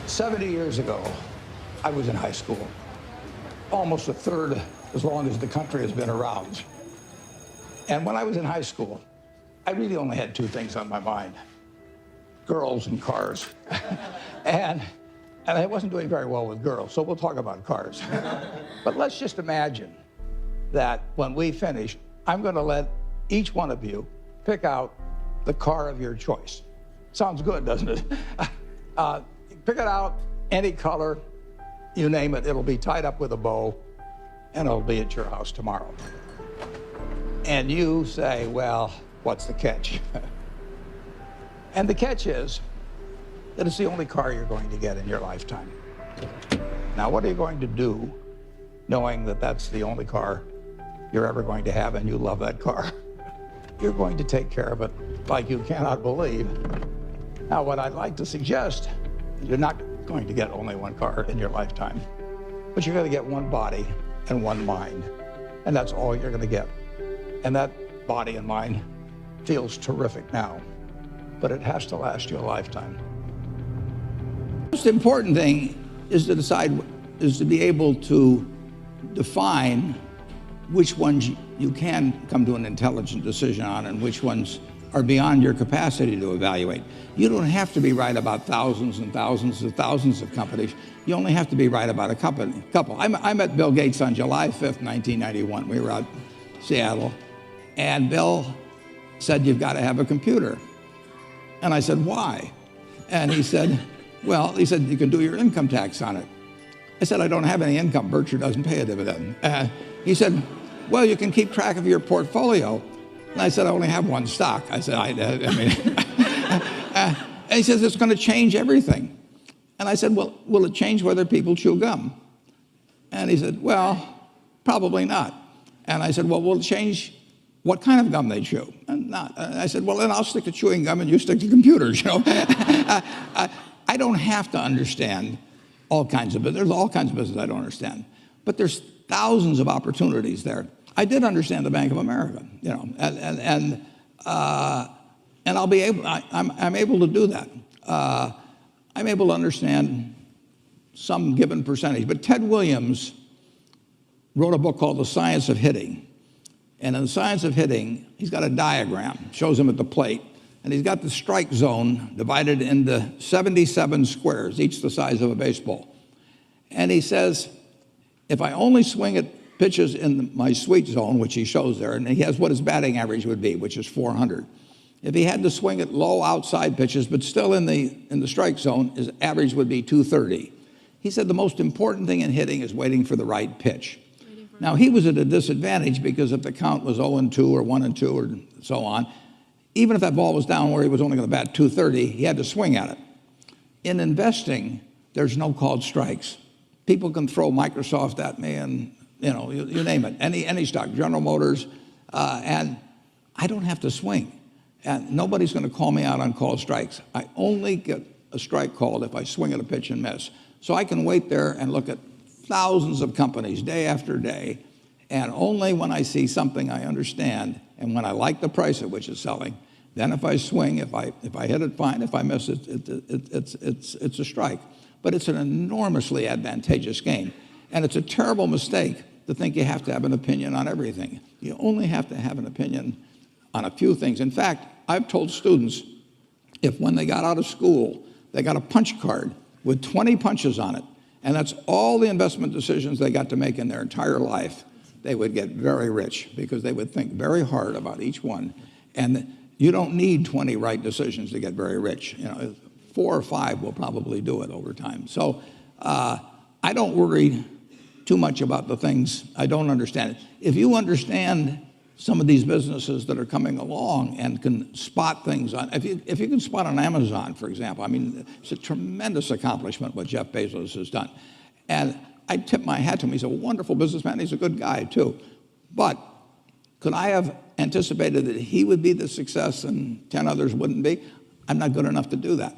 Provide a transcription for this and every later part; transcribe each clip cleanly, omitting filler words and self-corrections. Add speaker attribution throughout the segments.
Speaker 1: 70 years ago, I was in high school, almost a third as long as the country has been around. And when I was in high school, I really only had two things on my mind: girls and cars. and I wasn't doing very well with girls, so we'll talk about cars. But let's just imagine that when we finish, I'm going to let each one of you pick out the car of your choice. Sounds good, doesn't it? Pick it out, any color, you name it. It'll be tied up with a bow, and it'll be at your house tomorrow. And you say, well, what's the catch? And the catch is that it's the only car you're going to get in your lifetime. Now, what are you going to do knowing that that's the only car you're ever going to have and you love that car? You're going to take care of it like you cannot believe. Now, what I'd like to suggest is you're not going to get only one car in your lifetime, but you're going to get one body and one mind, and that's all you're going to get. And that body and mind feels terrific now, but it has to last you a lifetime. The most important thing is to be able to define which ones you can come to an intelligent decision on and which ones are beyond your capacity to evaluate. You don't have to be right about thousands and thousands and thousands of companies. You only have to be right about a couple. I met Bill Gates on July 5th, 1991. We were out in Seattle, and Bill said, "You've got to have a computer." And I said, "Why?" And he said, "You can do your income tax on it." I said, "I don't have any income. Berkshire doesn't pay a dividend." He said, "Well, you can keep track of your portfolio." And I said, "I only have one stock." I said, and he says, "It's going to change everything." And I said, "Well, will it change whether people chew gum?" And he said, "Well, probably not." And I said, "Well, will it change what kind of gum they chew?" And not. And I said, "Well, then I'll stick to chewing gum and you stick to computers, you know." I don't have to understand all kinds of business. There's all kinds of business I don't understand. But there's thousands of opportunities there. I did understand the Bank of America, you know, and I'll be able. I'm able to do that. I'm able to understand some given percentage. But Ted Williams wrote a book called The Science of Hitting, and in The Science of Hitting, he's got a diagram, shows him at the plate, and he's got the strike zone divided into 77 squares, each the size of a baseball. And he says, if I only swing at pitches in my sweet zone, which he shows there, and he has what his batting average would be, which is 400. If he had to swing at low outside pitches, but still in the strike zone, his average would be 230. He said the most important thing in hitting is waiting for the right pitch. Now, he was at a disadvantage because if the count was 0-2 or 1-2 or so on, even if that ball was down where he was only going to bat 230, he had to swing at it. In investing, there's no called strikes. People can throw Microsoft at me and, you know, you name it, any stock, General Motors, and I don't have to swing. And nobody's going to call me out on called strikes. I only get a strike called if I swing at a pitch and miss. So I can wait there and look at thousands of companies day after day, and only when I see something I understand and when I like the price at which it's selling, then if I swing, if I hit it, fine. If I miss it, it's a strike. But it's an enormously advantageous game. And it's a terrible mistake to think you have to have an opinion on everything. You only have to have an opinion on a few things. In fact, I've told students, if when they got out of school, they got a punch card with 20 punches on it, and that's all the investment decisions they got to make in their entire life, they would get very rich because they would think very hard about each one. And you don't need 20 right decisions to get very rich. You know, 4 or 5 will probably do it over time. So I don't worry too much about the things I don't understand. If you understand some of these businesses that are coming along and can spot things on, if you can spot on Amazon, for example, I mean, it's a tremendous accomplishment what Jeff Bezos has done. And I tip my hat to him. He's a wonderful businessman. He's a good guy, too. But could I have anticipated that he would be the success and 10 others wouldn't be? I'm not good enough to do that.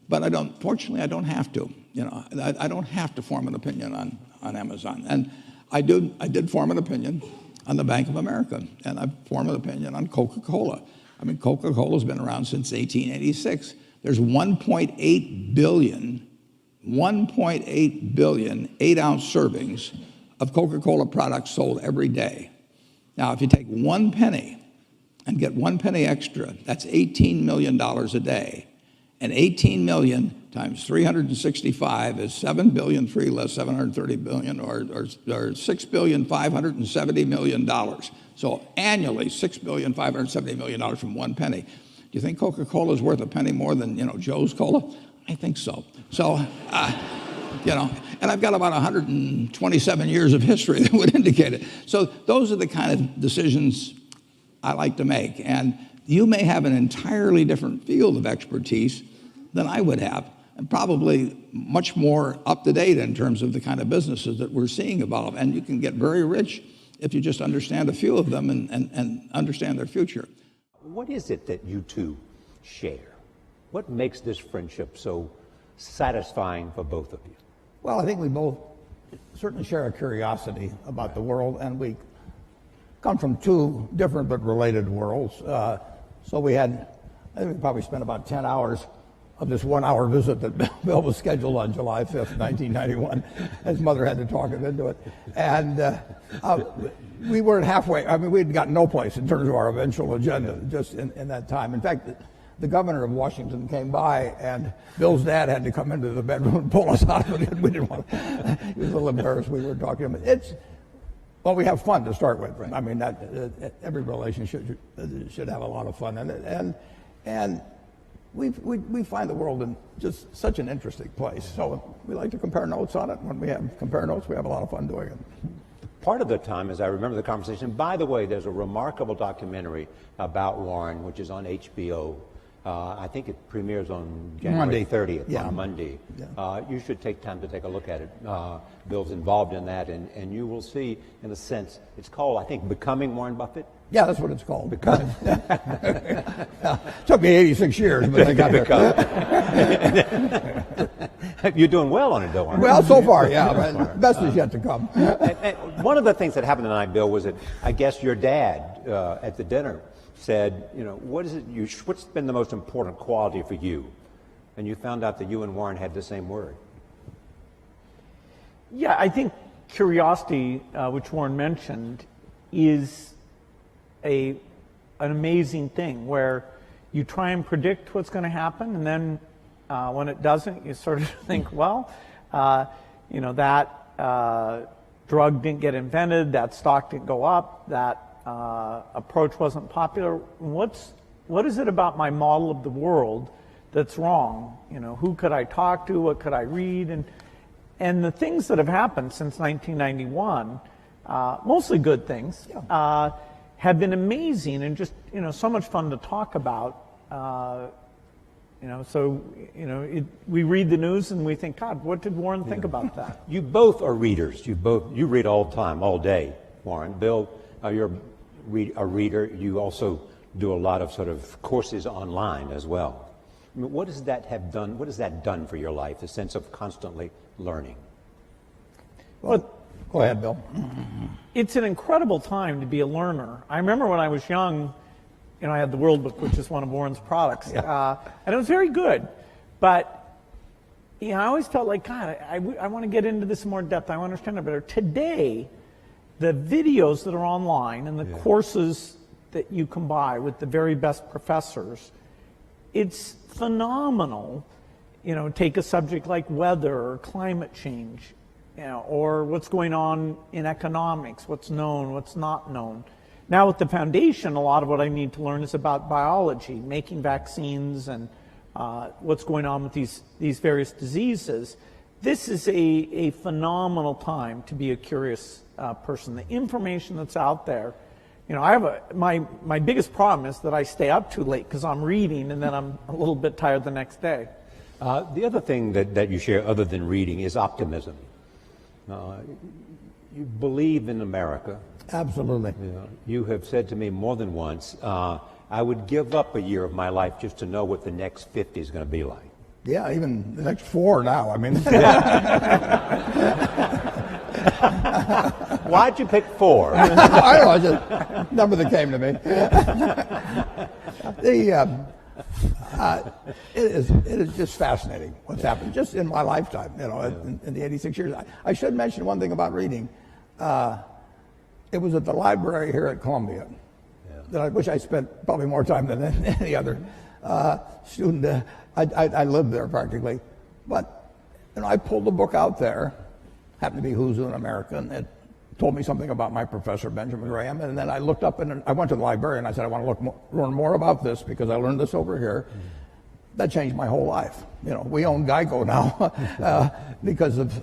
Speaker 1: But fortunately, I don't have to. You know, I don't have to form an opinion on Amazon. And I did form an opinion on the Bank of America, and I formed an opinion on Coca-Cola. I mean, Coca-Cola's been around since 1886. There's 1.8 billion 1.8 billion 8-ounce servings of Coca-Cola products sold every day. Now, if you take 1 penny and get 1 penny extra, that's $18 million a day. And 18 million times 365 is 7 billion, 3 less 730 billion, or $6,570,000,000. So annually, $6,570,000,000 from 1 penny. Do you think Coca-Cola is worth a penny more than, Joe's Cola? I think so. So, and I've got about 127 years of history that would indicate it. So those are the kind of decisions I like to make. And you may have an entirely different field of expertise than I would have, and probably much more up to date in terms of the kind of businesses that we're seeing evolve. And you can get very rich if you just understand a few of them and understand their future.
Speaker 2: What is it that you two share? What makes this friendship so satisfying for both of you?
Speaker 3: Well, I think we both certainly share a curiosity about the world, and we come from two different but related worlds. So I think we probably spent about 10 hours of this 1-hour visit that Bill was scheduled on July 5th, 1991. His mother had to talk him into it. And we weren't halfway. I mean, we'd got no place in terms of our eventual agenda just in that time. In fact, the governor of Washington came by, and Bill's dad had to come into the bedroom and pull us out of it. We didn't want to. He was a little embarrassed we were talking to him. Well, we have fun to start with. Right. I mean, every relationship should have a lot of fun in it. And we find the world in just such an interesting place. So we like to compare notes on it. When we compare notes, we have a lot of fun doing it.
Speaker 2: Part of the time, as I remember the conversation, by the way, there's a remarkable documentary about Warren, which is on HBO. I think it premieres on January 30th, on Monday. Yeah. You should take time to take a look at it. Bill's involved in that, and you will see, in a sense, it's called, I think, Becoming Warren Buffett.
Speaker 3: Yeah, that's what it's called. Becoming. Took me 86 years, but I got there.
Speaker 2: You're doing well on it, though, aren't you?
Speaker 3: Well, so far, yeah. But best is yet to come.
Speaker 2: And one of the things that happened tonight, Bill, was that I guess your dad at the dinner said, what's been the most important quality for you? And you found out that you and Warren had the same word.
Speaker 4: Yeah, I think curiosity, which Warren mentioned, is an amazing thing where you try and predict what's going to happen, and then when it doesn't, you sort of think, well, that drug didn't get invented, that stock didn't go up, that approach wasn't popular. What is it about my model of the world that's wrong? Who could I talk to? What could I read? And the things that have happened since 1991, mostly good things, have been amazing and just so much fun to talk about. We read the news and we think, God, what did Warren think about that?
Speaker 2: You both are readers. You read all the time, all day, Warren. Bill, you're a reader. You also do a lot of sort of courses online as well. I mean, what has that done for your life, the sense of constantly learning?
Speaker 3: Well, go ahead, Bill.
Speaker 4: It's an incredible time to be a learner. I remember when I was young, I had the World Book, which is one of Warren's products, and it was very good. But I always felt like, God, I want to get into this in more depth. I want to understand it better. Today, the videos that are online and the courses that you can buy with the very best professors, it's phenomenal. Take a subject like weather or climate change, or what's going on in economics, what's known, what's not known. Now with the foundation, a lot of what I need to learn is about biology, making vaccines, and what's going on with these various diseases. This is a phenomenal time to be a curious person. The information that's out there, I have my biggest problem is that I stay up too late because I'm reading and then I'm a little bit tired the next day.
Speaker 2: The other thing that you share other than reading is optimism. You believe in America.
Speaker 3: Absolutely.
Speaker 2: You have said to me more than once, I would give up a year of my life just to know what the next 50 is going to be like.
Speaker 3: Yeah, even the next 4 now. I mean,
Speaker 2: why'd you pick 4?
Speaker 3: I don't know, it's just a number that came to me. It is just fascinating what's happened just in my lifetime, in the 86 years. I should mention one thing about reading. It was at the library here at Columbia that I wish I spent probably more time than any other student. I lived there practically. But I pulled the book out there, happened to be Who's Who in America, and it told me something about my professor, Benjamin Graham. And then I looked up and I went to the library and I said, I want to learn more about this because I learned this over here. That changed my whole life. We own Geico now because of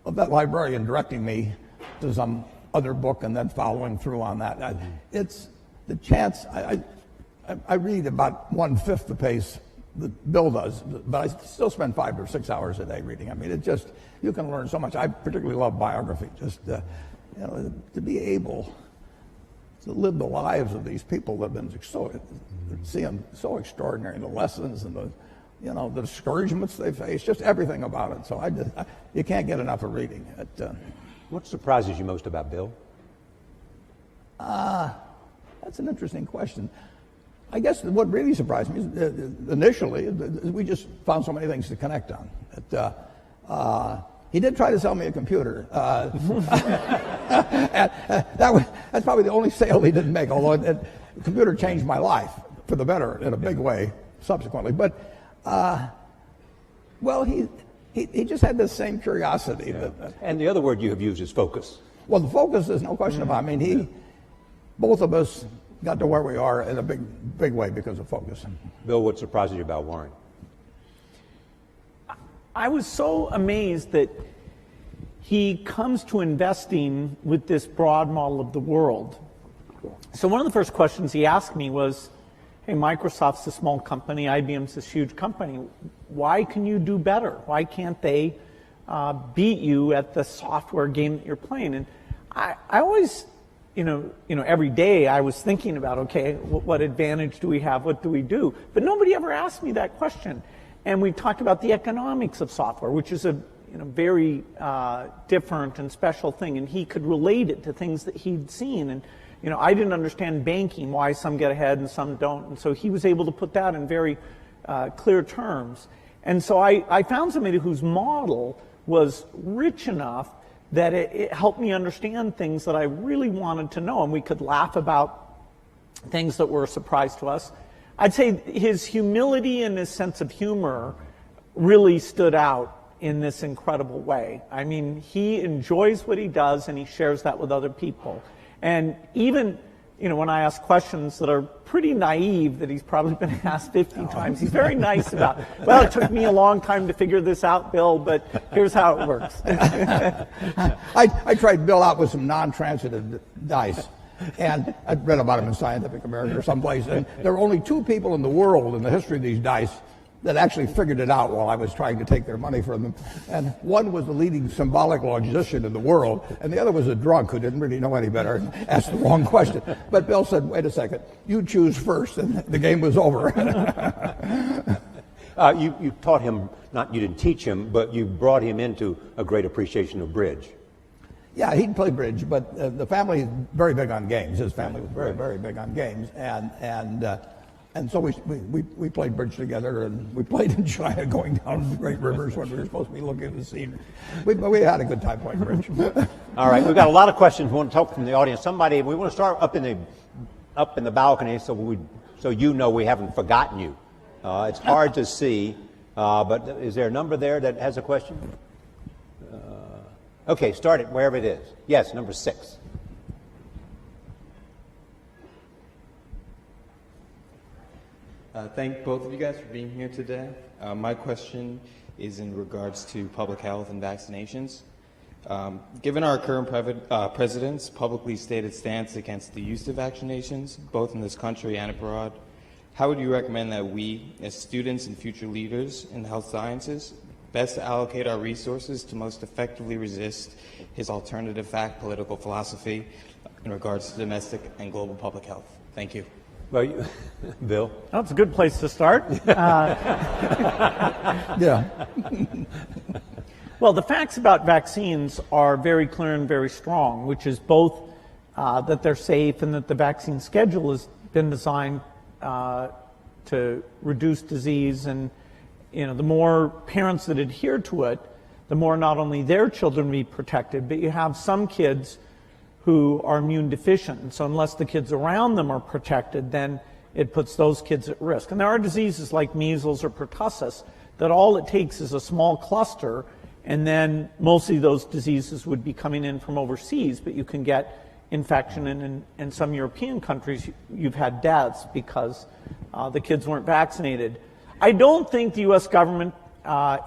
Speaker 3: that librarian directing me to some other book and then following through on that. It's the chance. I read about 1/5 the pace that Bill does, but I still spend 5 or 6 hours a day reading. I mean, it just, you can learn so much. I particularly love biography, just to be able to live the lives of these people that have been so extraordinary, the lessons and the discouragements they face, just everything about it. So you can't get enough of reading.
Speaker 2: What surprises you most about Bill?
Speaker 3: That's an interesting question. I guess what really surprised me is initially we just found so many things to connect on. He did try to sell me a computer. That's probably the only sale he didn't make, although the computer changed my life for the better in a big way subsequently. But, he just had this same curiosity.
Speaker 2: Yeah. And the other word you have used is focus.
Speaker 3: Well, the focus, there's no question about it. I mean, both of us got to where we are in a big way because of focus.
Speaker 2: Bill, what surprises you about Warren?
Speaker 4: I was so amazed that he comes to investing with this broad model of the world. So one of the first questions he asked me was, hey, Microsoft's a small company, IBM's this huge company. Why can you do better? Why can't they beat you at the software game that you're playing? And I always, every day I was thinking about, okay, what advantage do we have? What do we do? But nobody ever asked me that question. And we talked about the economics of software, which is a very different and special thing. And he could relate it to things that he'd seen. And I didn't understand banking, why some get ahead and some don't. And so he was able to put that in very clear terms. And so I found somebody whose model was rich enough that it helped me understand things that I really wanted to know. And we could laugh about things that were a surprise to us. I'd say his humility and his sense of humor really stood out in this incredible way. I mean, he enjoys what he does and he shares that with other people. And even, when I ask questions that are pretty naive that he's probably been asked 50 times, he's very nice about, well, it took me a long time to figure this out, Bill, but here's how it works.
Speaker 3: I tried Bill out with some non-transitive dice. And I'd read about him in Scientific American or someplace. And there were only 2 people in the world in the history of these dice that actually figured it out while I was trying to take their money from them. And one was the leading symbolic logician in the world, and the other was a drunk who didn't really know any better and asked the wrong question. But Bill said, wait a second, you choose first, and the game was over.
Speaker 2: You taught him, you didn't teach him, but you brought him into a great appreciation of bridge.
Speaker 3: Yeah, he'd play bridge, but the family is very big on games. His family was very, very big on games, and so we played bridge together, and we played in China, going down great rivers when we were supposed to be looking at the scenery. We had a good time playing bridge.
Speaker 2: All right, we've got a lot of questions we want to talk from the audience. We want to start up in the balcony, so we haven't forgotten you. It's hard to see, but is there a number there that has a question? Okay, start it wherever it is. Yes, number 6.
Speaker 5: Thank both of you guys for being here today. My question is in regards to public health and vaccinations. Given our current president's publicly stated stance against the use of vaccinations, both in this country and abroad, how would you recommend that we, as students and future leaders in the health sciences, best allocate our resources to most effectively resist his alternative fact political philosophy in regards to domestic and global public health? Thank you.
Speaker 2: Well, Bill?
Speaker 4: That's a good place to start.
Speaker 3: Yeah.
Speaker 4: Well, the facts about vaccines are very clear and very strong, which is both that they're safe and that the vaccine schedule has been designed to reduce disease. And the more parents that adhere to it, the more not only their children be protected, but you have some kids who are immune deficient. And so unless the kids around them are protected, then it puts those kids at risk. And there are diseases like measles or pertussis that all it takes is a small cluster, and then mostly those diseases would be coming in from overseas, but you can get infection. And in some European countries, you've had deaths because the kids weren't vaccinated. I don't think the U.S. government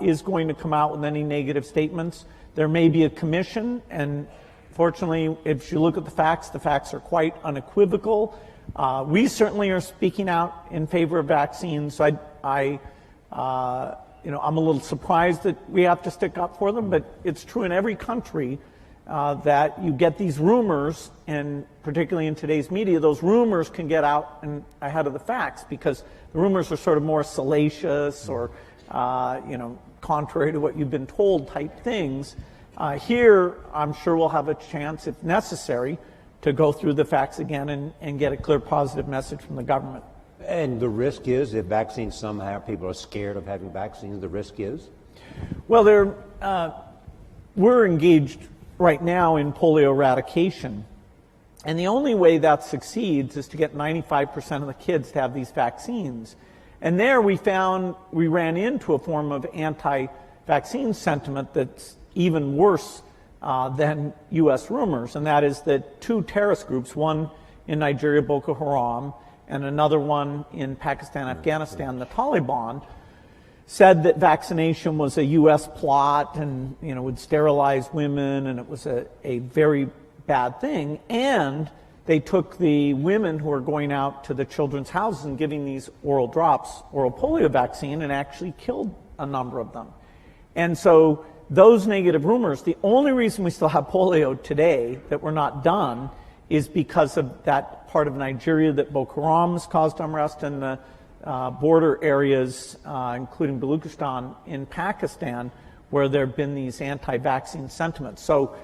Speaker 4: is going to come out with any negative statements. There may be a commission, and fortunately, if you look at the facts are quite unequivocal. We certainly are speaking out in favor of vaccines. So I'm a little surprised that we have to stick up for them, but it's true in every country that you get these rumors, and particularly in today's media, those rumors can get out and ahead of the facts because the rumors are sort of more salacious or contrary to what you've been told type things. Here, I'm sure we'll have a chance, if necessary, to go through the facts again and get a clear positive message from the government.
Speaker 2: And the risk is, if vaccines somehow, people are scared of having vaccines, the risk is?
Speaker 4: Well, we're engaged right now in polio eradication. And the only way that succeeds is to get 95% of the kids to have these vaccines. And there we ran into a form of anti-vaccine sentiment that's even worse than U.S. rumors, and that is that two terrorist groups, one in Nigeria, Boko Haram, and another one in Pakistan, Afghanistan, the Taliban, said that vaccination was a U.S. plot and would sterilize women, and it was a very bad thing. And they took the women who were going out to the children's houses and giving these oral drops, oral polio vaccine, and actually killed a number of them. And so those negative rumors, the only reason we still have polio today, that we're not done, is because of that part of Nigeria that Boko Haram has caused unrest, and the border areas, including Baluchistan in Pakistan, where there have been these anti-vaccine sentiments. So,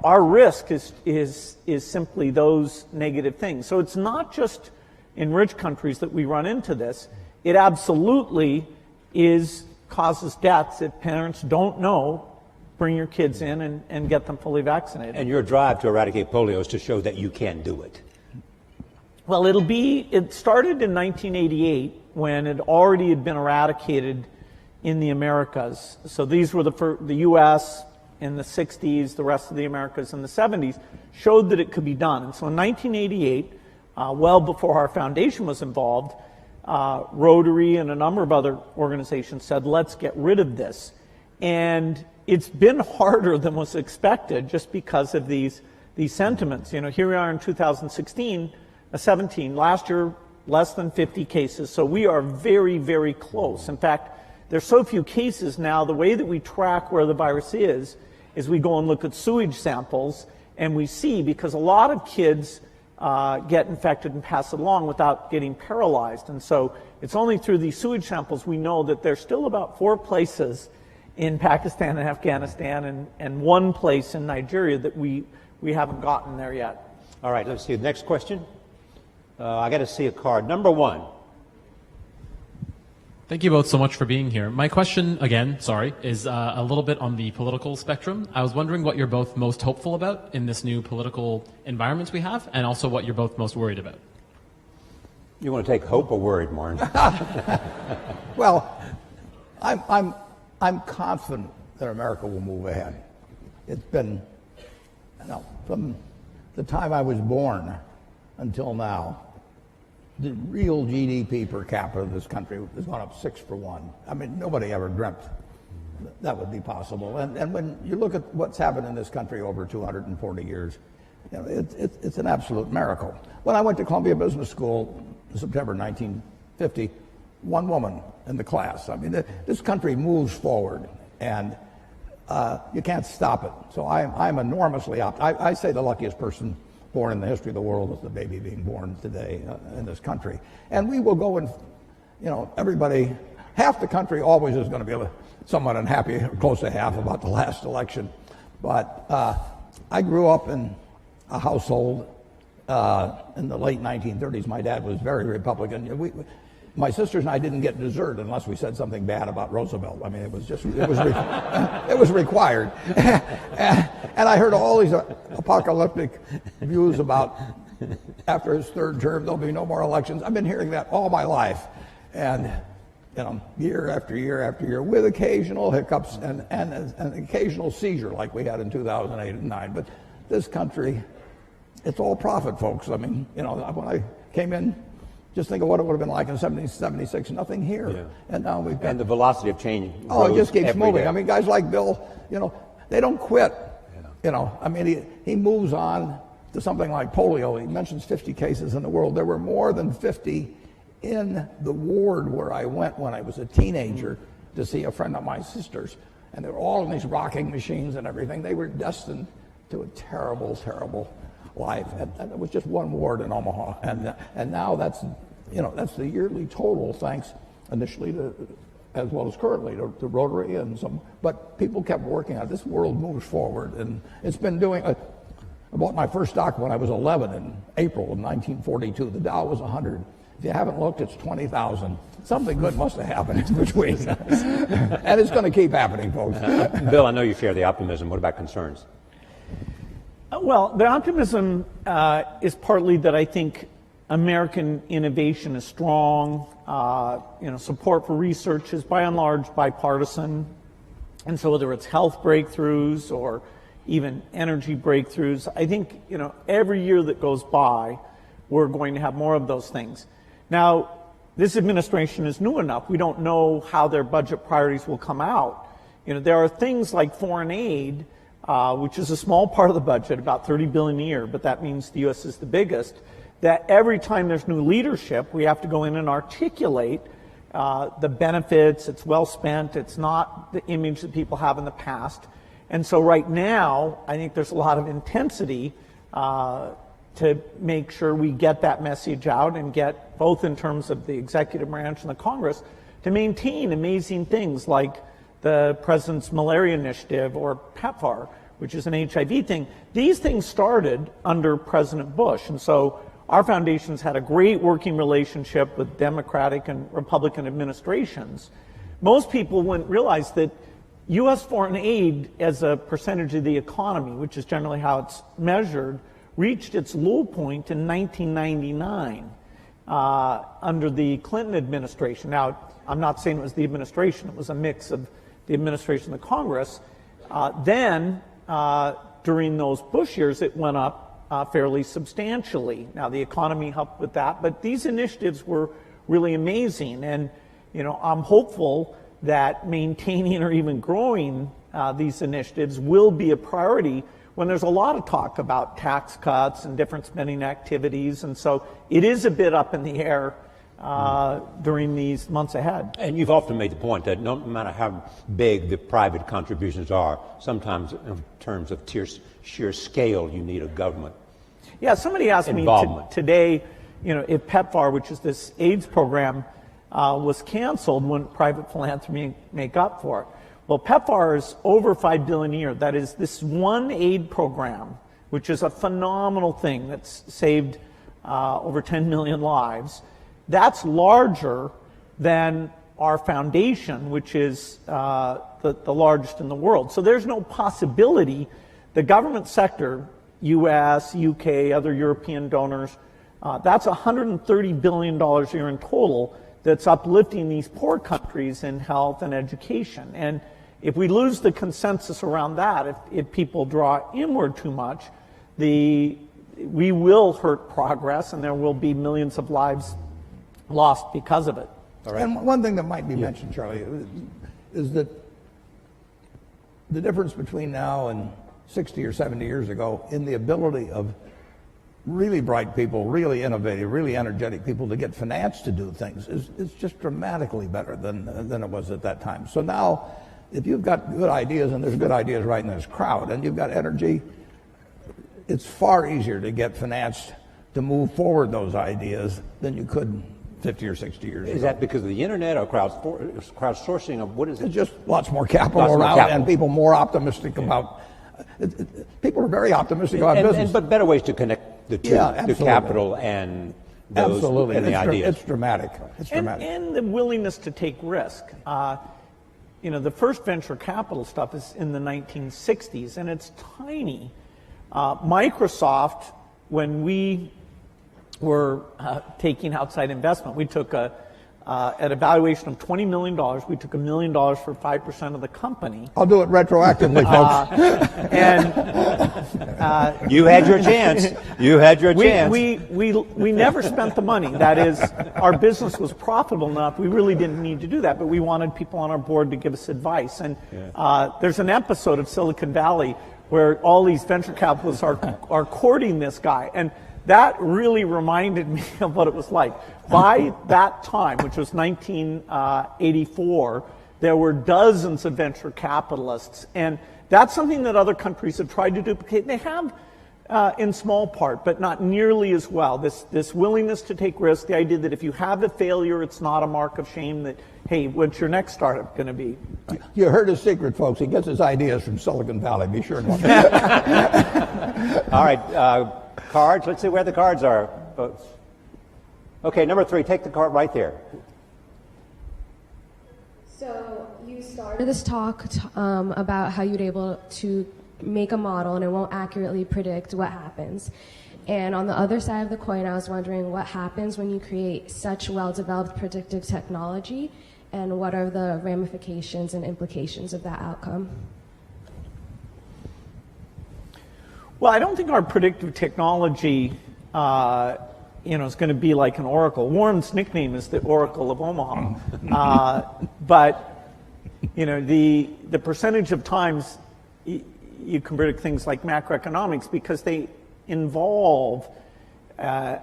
Speaker 4: our risk is simply those negative things. So it's not just in rich countries that we run into this. It absolutely causes deaths if parents don't know. Bring your kids in and get them fully vaccinated.
Speaker 2: And your drive to eradicate polio is to show that you can do it.
Speaker 4: Well, it started in 1988 when it already had been eradicated in the Americas. So these were the U.S. in the 60s, the rest of the Americas in the 70s, showed that it could be done. And so in 1988, well before our foundation was involved, Rotary and a number of other organizations said, let's get rid of this. And it's been harder than was expected just because of these sentiments. Here we are in 2017, last year, less than 50 cases. So we are very, very close. In fact, there's so few cases now, the way that we track where the virus is we go and look at sewage samples, and we see, because a lot of kids get infected and pass it along without getting paralyzed. And so it's only through these sewage samples we know that there's still about 4 places in Pakistan and Afghanistan and 1 place in Nigeria that we haven't gotten there yet.
Speaker 2: All right, let's see the next question. I got to see a card. Number 1.
Speaker 6: Thank you both so much for being here. My question, again, is a little bit on the political spectrum. I was wondering what you're both most hopeful about in this new political environment we have, and also what you're both most worried about.
Speaker 2: You want to take hope or worried, Martin?
Speaker 3: Well, I'm confident that America will move ahead. It's been, from the time I was born until now, the real GDP per capita of this country has gone up 6 for 1. I mean, nobody ever dreamt that would be possible. And when you look at what's happened in this country over 240 years, it's an absolute miracle. When I went to Columbia Business School in September 1950, 1 woman in the class. I mean, this country moves forward, and you can't stop it. So I'm enormously optimistic. I say the luckiest person born in the history of the world is the baby being born today in this country. And we will go and, everybody, half the country always is going to be somewhat unhappy, or close to half, about the last election. But I grew up in a household in the late 1930s. My dad was very Republican. my sisters and I didn't get dessert unless we said something bad about Roosevelt. I mean, it was it was required. And I heard all these apocalyptic views about after his third term there'll be no more elections. I've been hearing that all my life, and year after year after year, with occasional hiccups and an occasional seizure like we had in 2008 and 2009. But this country, it's all profit, folks. I mean, when I came in, just think of what it would have been like in 1776. Nothing here, and now we've got.
Speaker 2: And the velocity of change.
Speaker 3: Oh, it just keeps moving.
Speaker 2: Day.
Speaker 3: I mean, guys like Bill, they don't quit. I mean, he moves on to something like polio. He mentions 50 cases in the world. There were more than 50 in the ward where I went when I was a teenager to see a friend of my sister's, and they were all in these rocking machines and everything. They were destined to a terrible, terrible life, and it was just one ward in Omaha, and now that's the yearly total, thanks initially to, as well as currently, to Rotary and some, but people kept working on it. This world moves forward, and it's been doing. I bought my first stock when I was 11 in April of 1942. The Dow was 100. If you haven't looked, it's 20,000. Something good must have happened in between, and it's going to keep happening, folks.
Speaker 2: Bill, I know you share the optimism. What about concerns?
Speaker 4: Well, the optimism is partly that I think American innovation is strong. Support for research is by and large bipartisan. And so whether it's health breakthroughs or even energy breakthroughs, I think, every year that goes by, we're going to have more of those things. Now, this administration is new enough. We don't know how their budget priorities will come out. There are things like foreign aid, which is a small part of the budget, about $30 billion a year, but that means the U.S. is the biggest, that every time there's new leadership, we have to go in and articulate the benefits. It's well spent. It's not the image that people have in the past. And so right now, I think there's a lot of intensity to make sure we get that message out and get, both in terms of the executive branch and the Congress, to maintain amazing things like the President's Malaria Initiative or PEPFAR, which is an HIV thing. These things started under President Bush, and so our foundation's had a great working relationship with Democratic and Republican administrations. Most people wouldn't realize that U.S. foreign aid as a percentage of the economy, which is generally how it's measured, reached its low point in 1999 under the Clinton administration. Now, I'm not saying it was the administration. It was a mix of the administration and the Congress. Then, during those Bush years, it went up fairly substantially. Now, the economy helped with that, but these initiatives were really amazing. And, I'm hopeful that maintaining or even growing these initiatives will be a priority when there's a lot of talk about tax cuts and different spending activities. And so it is a bit up in the air during these months ahead.
Speaker 2: And you've often made the point that no matter how big the private contributions are, sometimes in terms of sheer scale, you need a government.
Speaker 4: Yeah, somebody asked me today, if PEPFAR, which is this AIDS program, was canceled, wouldn't private philanthropy make up for it? Well, PEPFAR is over $5 billion a year. That is this one aid program, which is a phenomenal thing that's saved over 10 million lives. That's larger than our foundation, which is the largest in the world. So there's no possibility the government sector, U.S., U.K., other European donors, that's $130 billion a year in total that's uplifting these poor countries in health and education. And if we lose the consensus around that, if people draw inward too much, we will hurt progress, and there will be millions of lives lost because of it.
Speaker 3: All right. And one thing that might be mentioned, Charlie, is that the difference between now and 60 or 70 years ago in the ability of really bright people, really innovative, really energetic people to get finance to do things is just dramatically better than it was at that time. So now, if you've got good ideas, and there's good ideas right in this crowd, and you've got energy, it's far easier to get finance to move forward those ideas than you could 50 or 60 years ago.
Speaker 2: Is that because of the internet or crowdsourcing, or what is it?
Speaker 3: It's just lots more capital around, and people more optimistic about. People are very optimistic about business.
Speaker 2: But better ways to connect the two, the capital and those
Speaker 3: Absolutely.
Speaker 2: and the ideas.
Speaker 3: It's dramatic. It's dramatic.
Speaker 4: And the willingness to take risk. The first venture capital stuff is in the 1960s, and it's tiny. Microsoft, when we were taking outside investment, we took at a valuation of $20 million, we took $1 million for 5% of the company.
Speaker 3: I'll do it retroactively, folks.
Speaker 2: You had your chance. You had your chance.
Speaker 4: We never spent the money. That is, our business was profitable enough. We really didn't need to do that, but we wanted people on our board to give us advice. And there's an episode of Silicon Valley where all these venture capitalists are courting this guy. And that really reminded me of what it was like. By that time, which was 1984, there were dozens of venture capitalists. And that's something that other countries have tried to duplicate. They have in small part, but not nearly as well. This willingness to take risks, the idea that if you have a failure, it's not a mark of shame, that, hey, what's your next startup going to be?
Speaker 3: You heard his secret, folks. He gets his ideas from Silicon Valley. Be sure and look.
Speaker 2: All right, cards. Let's see where the cards are, folks. Okay, number 3, take the card right there.
Speaker 7: So you started this talk about how you'd able to make a model and it won't accurately predict what happens. And on the other side of the coin, I was wondering what happens when you create such well-developed predictive technology, and what are the ramifications and implications of that outcome?
Speaker 4: Well, I don't think our predictive technology is going to be like an Oracle. Warren's nickname is the Oracle of Omaha. But the percentage of times you can predict things like macroeconomics, because they involve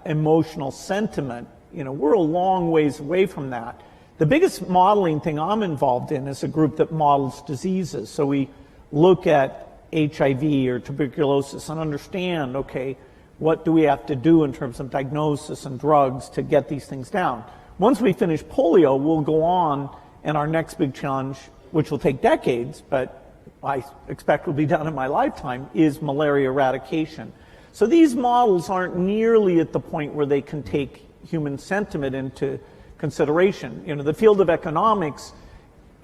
Speaker 4: emotional sentiment. We're a long ways away from that. The biggest modeling thing I'm involved in is a group that models diseases. So we look at HIV or tuberculosis and understand, okay, what do we have to do in terms of diagnosis and drugs to get these things down? Once we finish polio, we'll go on, and our next big challenge, which will take decades, but I expect will be done in my lifetime, is malaria eradication. So these models aren't nearly at the point where they can take human sentiment into consideration. The field of economics,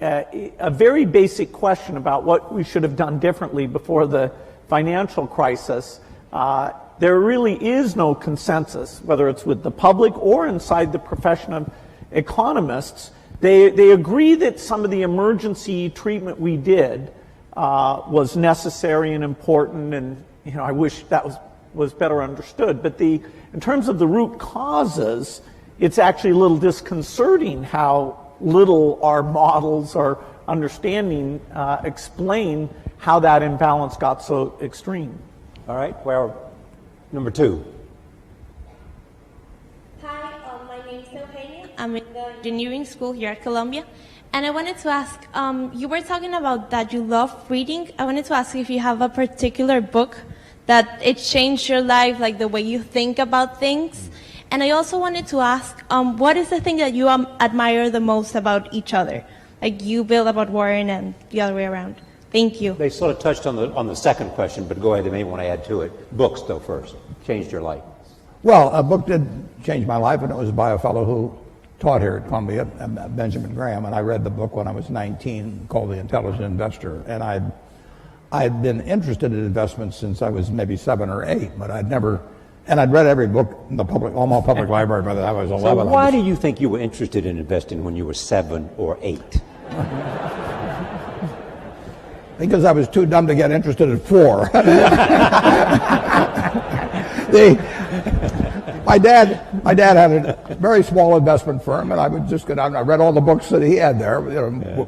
Speaker 4: a very basic question about what we should have done differently before the financial crisis, there really is no consensus, whether it's with the public or inside the profession of economists. They agree that some of the emergency treatment we did was necessary and important, and I wish that was better understood. But in terms of the root causes, it's actually a little disconcerting how little our models, our understanding, explain how that imbalance got so extreme.
Speaker 2: All right, well, number 2.
Speaker 8: Hi, my name is Eugenia. I'm in the engineering school here at Columbia. And I wanted to ask, you were talking about that you love reading. I wanted to ask if you have a particular book that it changed your life, like the way you think about things. And I also wanted to ask, what is the thing that you admire the most about each other? Like you, Bill, about Warren, and the other way around. Thank you.
Speaker 2: They sort of touched on the second question, but go ahead, they may want to add to it. Books, though, first. Changed your life.
Speaker 3: Well, a book did change my life, and it was by a fellow who taught here at Columbia, Benjamin Graham, and I read the book when I was 19 called The Intelligent Investor. And I'd been interested in investments since I was maybe 7 or 8, but I'd never... And I'd read every book in the Omaha Public Library by the time I was 11.
Speaker 2: So why do you think you were interested in investing when you were 7 or 8?
Speaker 3: Because I was too dumb to get interested at 4. My dad had a very small investment firm, and I would just go down. I read all the books that he had there,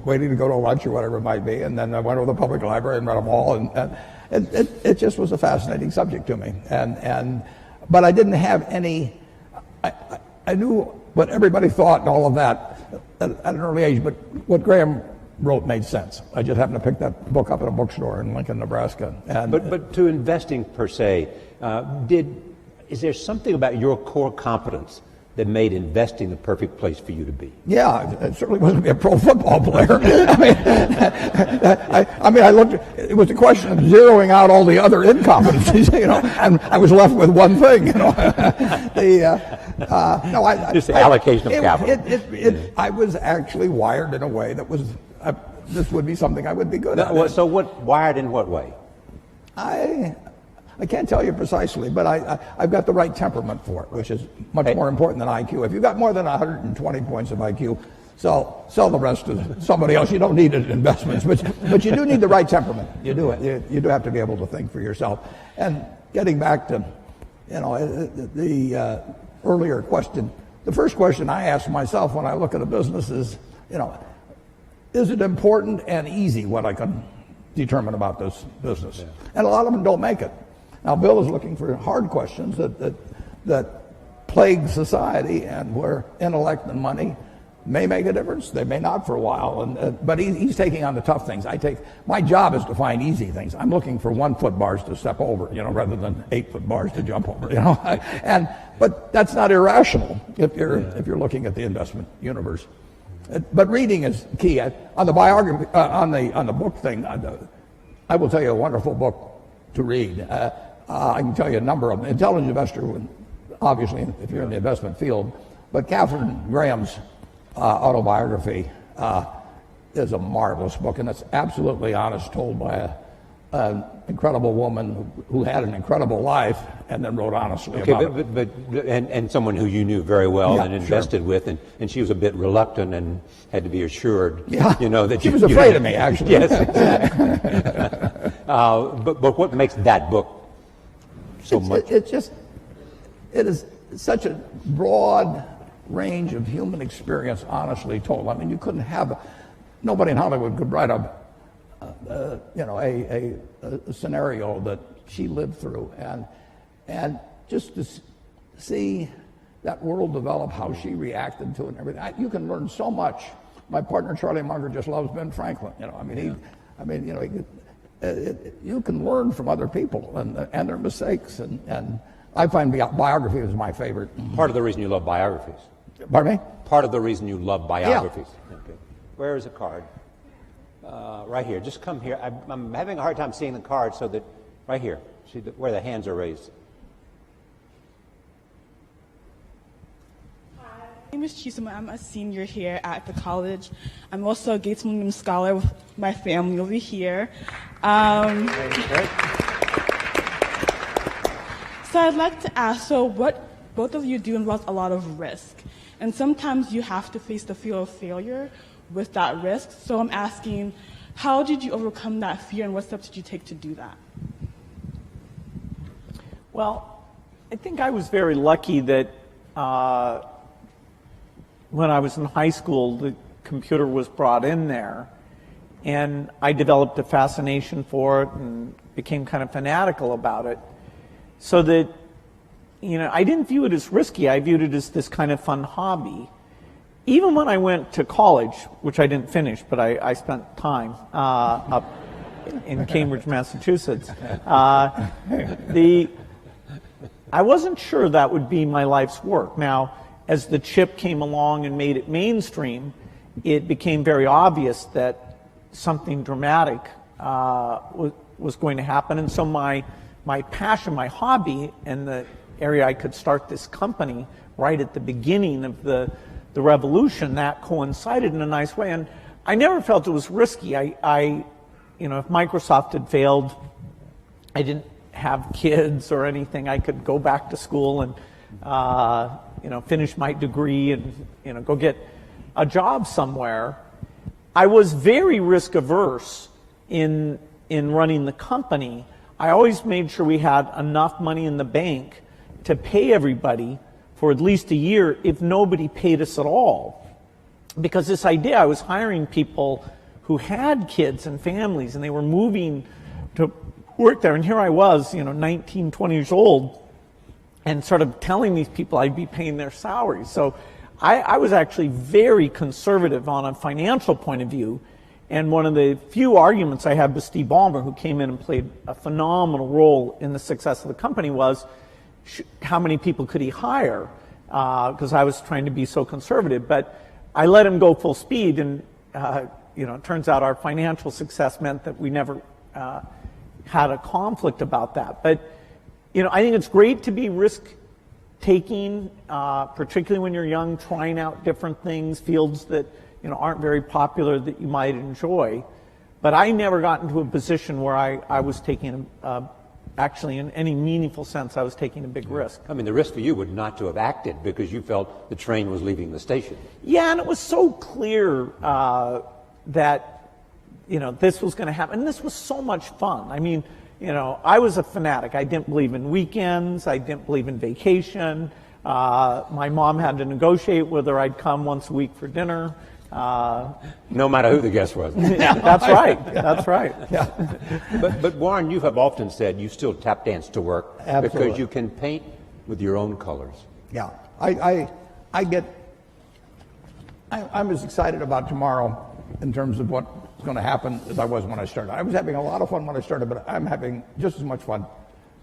Speaker 3: waiting to go to lunch or whatever it might be, and then I went to the public library and read them all, and it just was a fascinating subject to me. But I didn't have any. I knew what everybody thought and all of that at an early age, but what Graham wrote made sense. I just happened to pick that book up at a bookstore in Lincoln, Nebraska.
Speaker 2: But to investing per se, is there something about your core competence that made investing the perfect place for you to be?
Speaker 3: Yeah, it certainly wasn't to be a pro football player. I looked. It was a question of zeroing out all the other incompetencies, and I was left with one thing. No,
Speaker 2: Just the allocation of capital.
Speaker 3: I was actually wired in a way that was, this would be something I would be good at.
Speaker 2: So wired in what way?
Speaker 3: I can't tell you precisely, but I've got the right temperament for it, which is much more important than IQ. If you've got more than 120 points of IQ, sell the rest to somebody else. You don't need it in investments, but you do need the right temperament. You do. You do have to be able to think for yourself. And getting back to, the earlier question, the first question I ask myself when I look at a business is, is it important and easy what I can determine about this business? Yeah. And a lot of them don't make it. Now, Bill is looking for hard questions that plague society, and where intellect and money may make a difference. They may not for a while, but he's taking on the tough things. My job is to find easy things. I'm looking for 1-foot bars to step over, rather than 8-foot bars to jump over, But that's not irrational if you're looking at the investment universe. But reading is key. On the biography, on the book thing, I will tell you a wonderful book to read. I can tell you a number of them. Intelligent Investor, obviously, if you're in the investment field, but Katharine Graham's autobiography is a marvelous book, and it's absolutely honest, told by an incredible woman who had an incredible life and then wrote honestly about it.
Speaker 2: And someone who you knew very well and invested with, and she was a bit reluctant and had to be assured, that
Speaker 3: she was afraid of me, actually.
Speaker 2: Yes. But what makes that book so much?
Speaker 3: It is such a broad range of human experience, honestly told. I mean, you couldn't have nobody in Hollywood could write a scenario that she lived through, and just to see that world develop, how she reacted to it, and everything. You can learn so much. My partner Charlie Munger just loves Ben Franklin. You can learn from other people and their mistakes, and I find biography is my favorite.
Speaker 2: Part of the reason you love biographies.
Speaker 3: Pardon me?
Speaker 2: Part of the reason you love biographies.
Speaker 3: Yeah.
Speaker 2: Okay. Where is a card? Right here. Just come here. I'm having a hard time seeing the card, so that right here. See where the hands are raised.
Speaker 9: Hi, my name is Chisholm. I'm a senior here at the college. I'm also a Gates Millennium Scholar with my family over here. So I'd like to ask, what both of you do involves a lot of risk. And sometimes you have to face the fear of failure with that risk. So I'm asking, how did you overcome that fear, and what steps did you take to do that?
Speaker 4: Well, I think I was very lucky that when I was in high school, the computer was brought in there, and I developed a fascination for it and became kind of fanatical about it, so that I didn't view it as risky. I viewed it as this kind of fun hobby. Even when I went to college, which I didn't finish, but I spent time up in Cambridge, Massachusetts, I wasn't sure that would be my life's work. Now, as the chip came along and made it mainstream, it became very obvious that something dramatic was going to happen. And so my passion, my hobby, and the area I could start this company right at the beginning of the revolution, that coincided in a nice way. And I never felt it was risky. If Microsoft had failed, I didn't have kids or anything. I could go back to school and finish my degree and go get a job somewhere. I was very risk averse in running the company. I always made sure we had enough money in the bank to pay everybody for at least a year if nobody paid us at all. Because this idea, I was hiring people who had kids and families, and they were moving to work there. And here I was, 19, 20 years old, and sort of telling these people I'd be paying their salaries. So I was actually very conservative on a financial point of view. And one of the few arguments I had with Steve Ballmer, who came in and played a phenomenal role in the success of the company, was how many people could he hire? Because I was trying to be so conservative. But I let him go full speed, and it turns out our financial success meant that we never had a conflict about that. But I think it's great to be risk taking, particularly when you're young, trying out different things, fields that aren't very popular that you might enjoy. But I never got into a position where I was taking, actually in any meaningful sense, I was taking a big risk.
Speaker 2: I mean, the risk for you would not to have acted because you felt the train was leaving the station.
Speaker 4: Yeah, and it was so clear that this was going to happen. And this was so much fun. I mean, I was a fanatic. I didn't believe in weekends. I didn't believe in vacation. My mom had to negotiate whether I'd come once a week for dinner.
Speaker 2: No matter who the guest was.
Speaker 4: Yeah, that's right. That's right.
Speaker 3: Yeah.
Speaker 2: But Warren, you have often said you still tap dance to work.
Speaker 3: Absolutely.
Speaker 2: Because you can paint with your own colors.
Speaker 3: Yeah, I'm as excited about tomorrow in terms of what's going to happen as I was when I started. I was having a lot of fun when I started, but I'm having just as much fun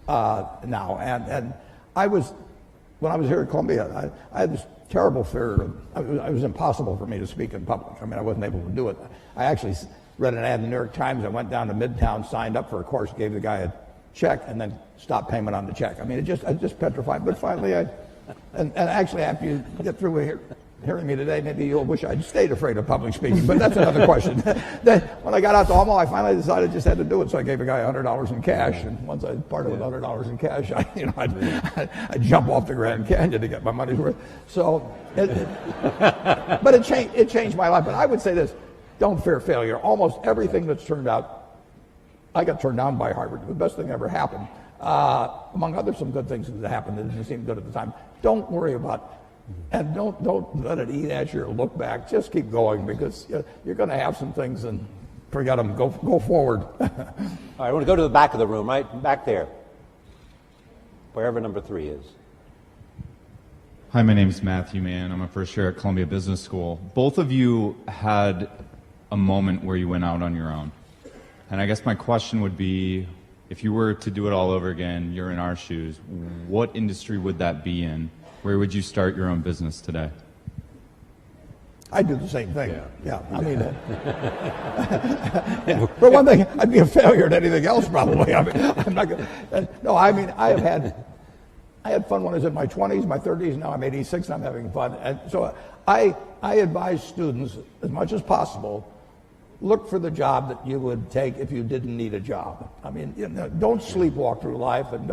Speaker 3: now. And when I was here at Columbia, I had this terrible fear. It was impossible for me to speak in public. I mean, I wasn't able to do it. I actually read an ad in the New York Times. I went down to Midtown, signed up for a course, gave the guy a check, and then stopped payment on the check. I mean, I just petrified. But finally, and actually, after you get through hearing me today, maybe you'll wish I'd stayed afraid of public speaking, but that's another question. When I got out to Omaha, I finally decided I just had to do it, so I gave a guy $100 in cash, and once I parted with $100 in cash, I'd jump off the Grand Canyon to get my money's worth. So, but it changed my life. But I would say this: don't fear failure. Almost everything that's turned out, I got turned down by Harvard. The best thing ever happened, among other some good things that happened that didn't seem good at the time. Don't worry about. And don't let it eat at you or look back. Just keep going, because you're going to have some things, and forget them. Go forward.
Speaker 2: All right, I want to go to the back of the room, right back there, wherever number 3 is.
Speaker 10: Hi, my name is Matthew Mann. I'm a first year at Columbia Business School. Both of you had a moment where you went out on your own. And I guess my question would be, if you were to do it all over again, you're in our shoes, what industry would that be in? Where would you start your own business today?
Speaker 3: I'd do the same thing. Yeah. I mean, for one thing, I'd be a failure at anything else probably. I mean, I'm not gonna, no, I mean, I had fun when I was in my 20s, my 30s. Now I'm 86 and I'm having fun. And so I advise students, as much as possible, look for the job that you would take if you didn't need a job. I mean, don't sleepwalk through life, and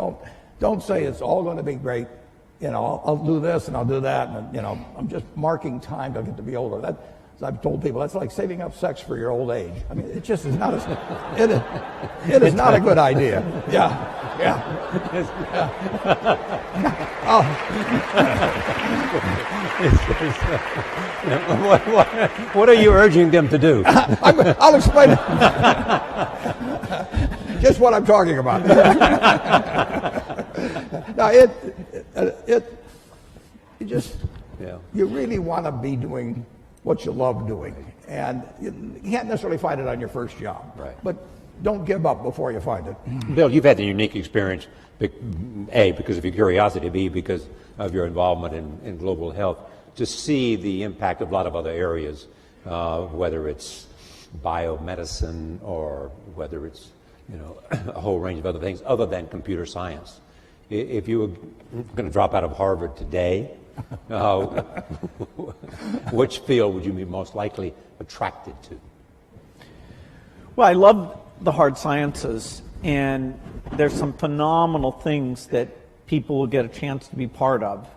Speaker 3: don't say it's all going to be great. I'll do this and I'll do that, and I'm just marking time till I get to be older. That, as I've told people, that's like saving up sex for your old age. I mean, it just is not it is not a good idea. Yeah.
Speaker 2: What are you urging them to do?
Speaker 3: I'll explain it. Just what I'm talking about. Now, you really want to be doing what you love doing, and you can't necessarily find it on your first job.
Speaker 2: Right.
Speaker 3: But don't give up before you find it.
Speaker 2: Bill, you've had the unique experience, A, because of your curiosity, B, because of your involvement in global health, to see the impact of a lot of other areas, whether it's biomedicine or whether it's a whole range of other things other than computer science. If you were going to drop out of Harvard today, which field would you be most likely attracted to?
Speaker 4: Well, I love the hard sciences, and there's some phenomenal things that people will get a chance to be part of.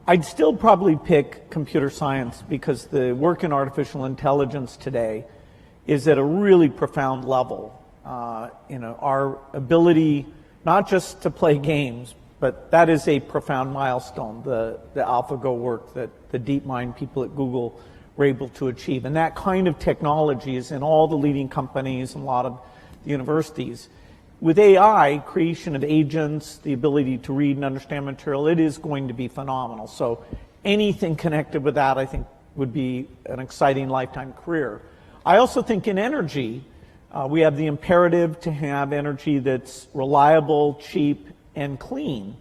Speaker 4: I'd still probably pick computer science, because the work in artificial intelligence today is at a really profound level. Our ability not just to play games, but that is a profound milestone, the AlphaGo work that the DeepMind people at Google were able to achieve. And that kind of technology is in all the leading companies and a lot of the universities. With AI, creation of agents, the ability to read and understand material, it is going to be phenomenal. So anything connected with that, I think, would be an exciting lifetime career. I also think in energy, we have the imperative to have energy that's reliable, cheap, and clean.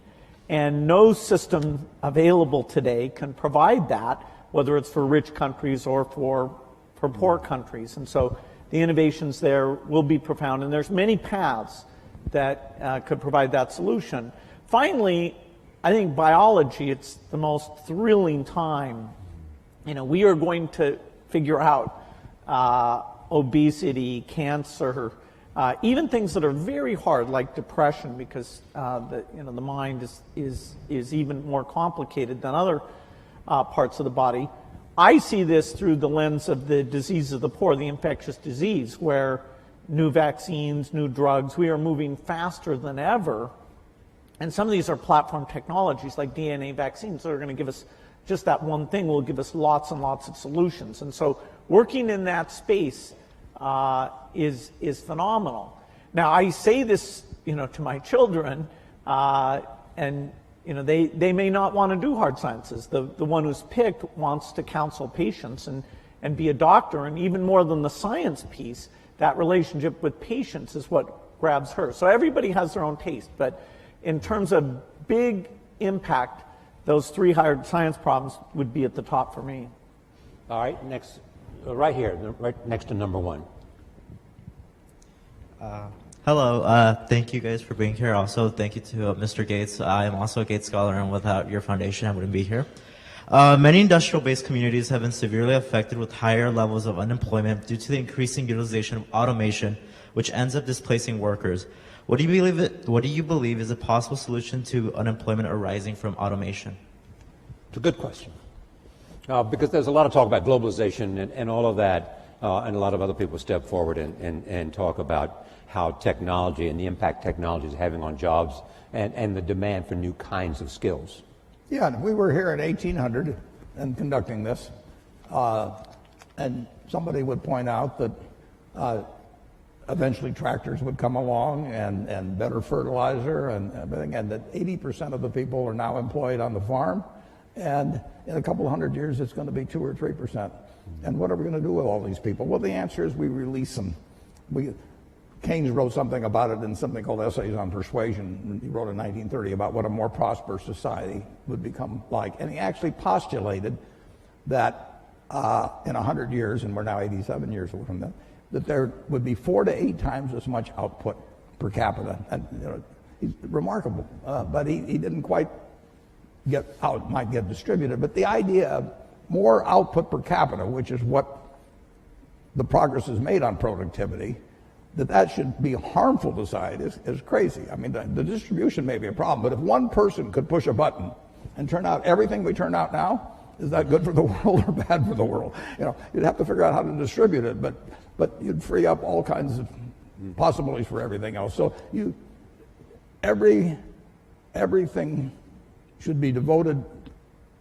Speaker 4: And no system available today can provide that, whether it's for rich countries or for poor countries. And so the innovations there will be profound. And there's many paths that could provide that solution. Finally, I think biology, it's the most thrilling time. We are going to figure out obesity, cancer, even things that are very hard like depression, because the mind is even more complicated than other parts of the body. I see this through the lens of the disease of the poor, the infectious disease, where new vaccines, new drugs, we are moving faster than ever. And some of these are platform technologies like DNA vaccines that are going to give us just that one thing will give us lots and lots of solutions. And so working in that space is phenomenal. Now, I say this, to my children, and they may not want to do hard sciences. The one who's picked wants to counsel patients and be a doctor, and even more than the science piece, that relationship with patients is what grabs her. So everybody has their own taste, but in terms of big impact, those 3 hard science problems would be at the top for me.
Speaker 2: All right, next, right here, right next to number 1.
Speaker 11: Hello, thank you guys for being here. Also, thank you to Mr. Gates. I am also a Gates Scholar, and without your foundation, I wouldn't be here. Many industrial-based communities have been severely affected with higher levels of unemployment due to the increasing utilization of automation, which ends up displacing workers. What do you believe is a possible solution to unemployment arising from automation?
Speaker 2: It's a good question. Because there's a lot of talk about globalization and all of that, and a lot of other people step forward and talk about how technology and the impact technology is having on jobs and the demand for new kinds of skills.
Speaker 3: Yeah, we were here in 1800 and conducting this, and somebody would point out that eventually tractors would come along and better fertilizer and everything, and that 80% of the people are now employed on the farm, and in a couple of hundred years it's going to be 2 or 3%. And what are we going to do with all these people? Well, the answer is we release them. Keynes wrote something about it in something called Essays on Persuasion. He wrote in 1930 about what a more prosperous society would become like. And he actually postulated that in 100 years, and we're now 87 years from that there would be 4 to 8 times as much output per capita. And he's remarkable, but he didn't quite get how it might get distributed. But the idea of more output per capita, which is what the progress is made on productivity, that should be harmful to society is crazy. I mean, the distribution may be a problem, but if one person could push a button and turn out everything we turn out now, is that good for the world or bad for the world? You'd have to figure out how to distribute it, but you'd free up all kinds of possibilities for everything else. So everything should be devoted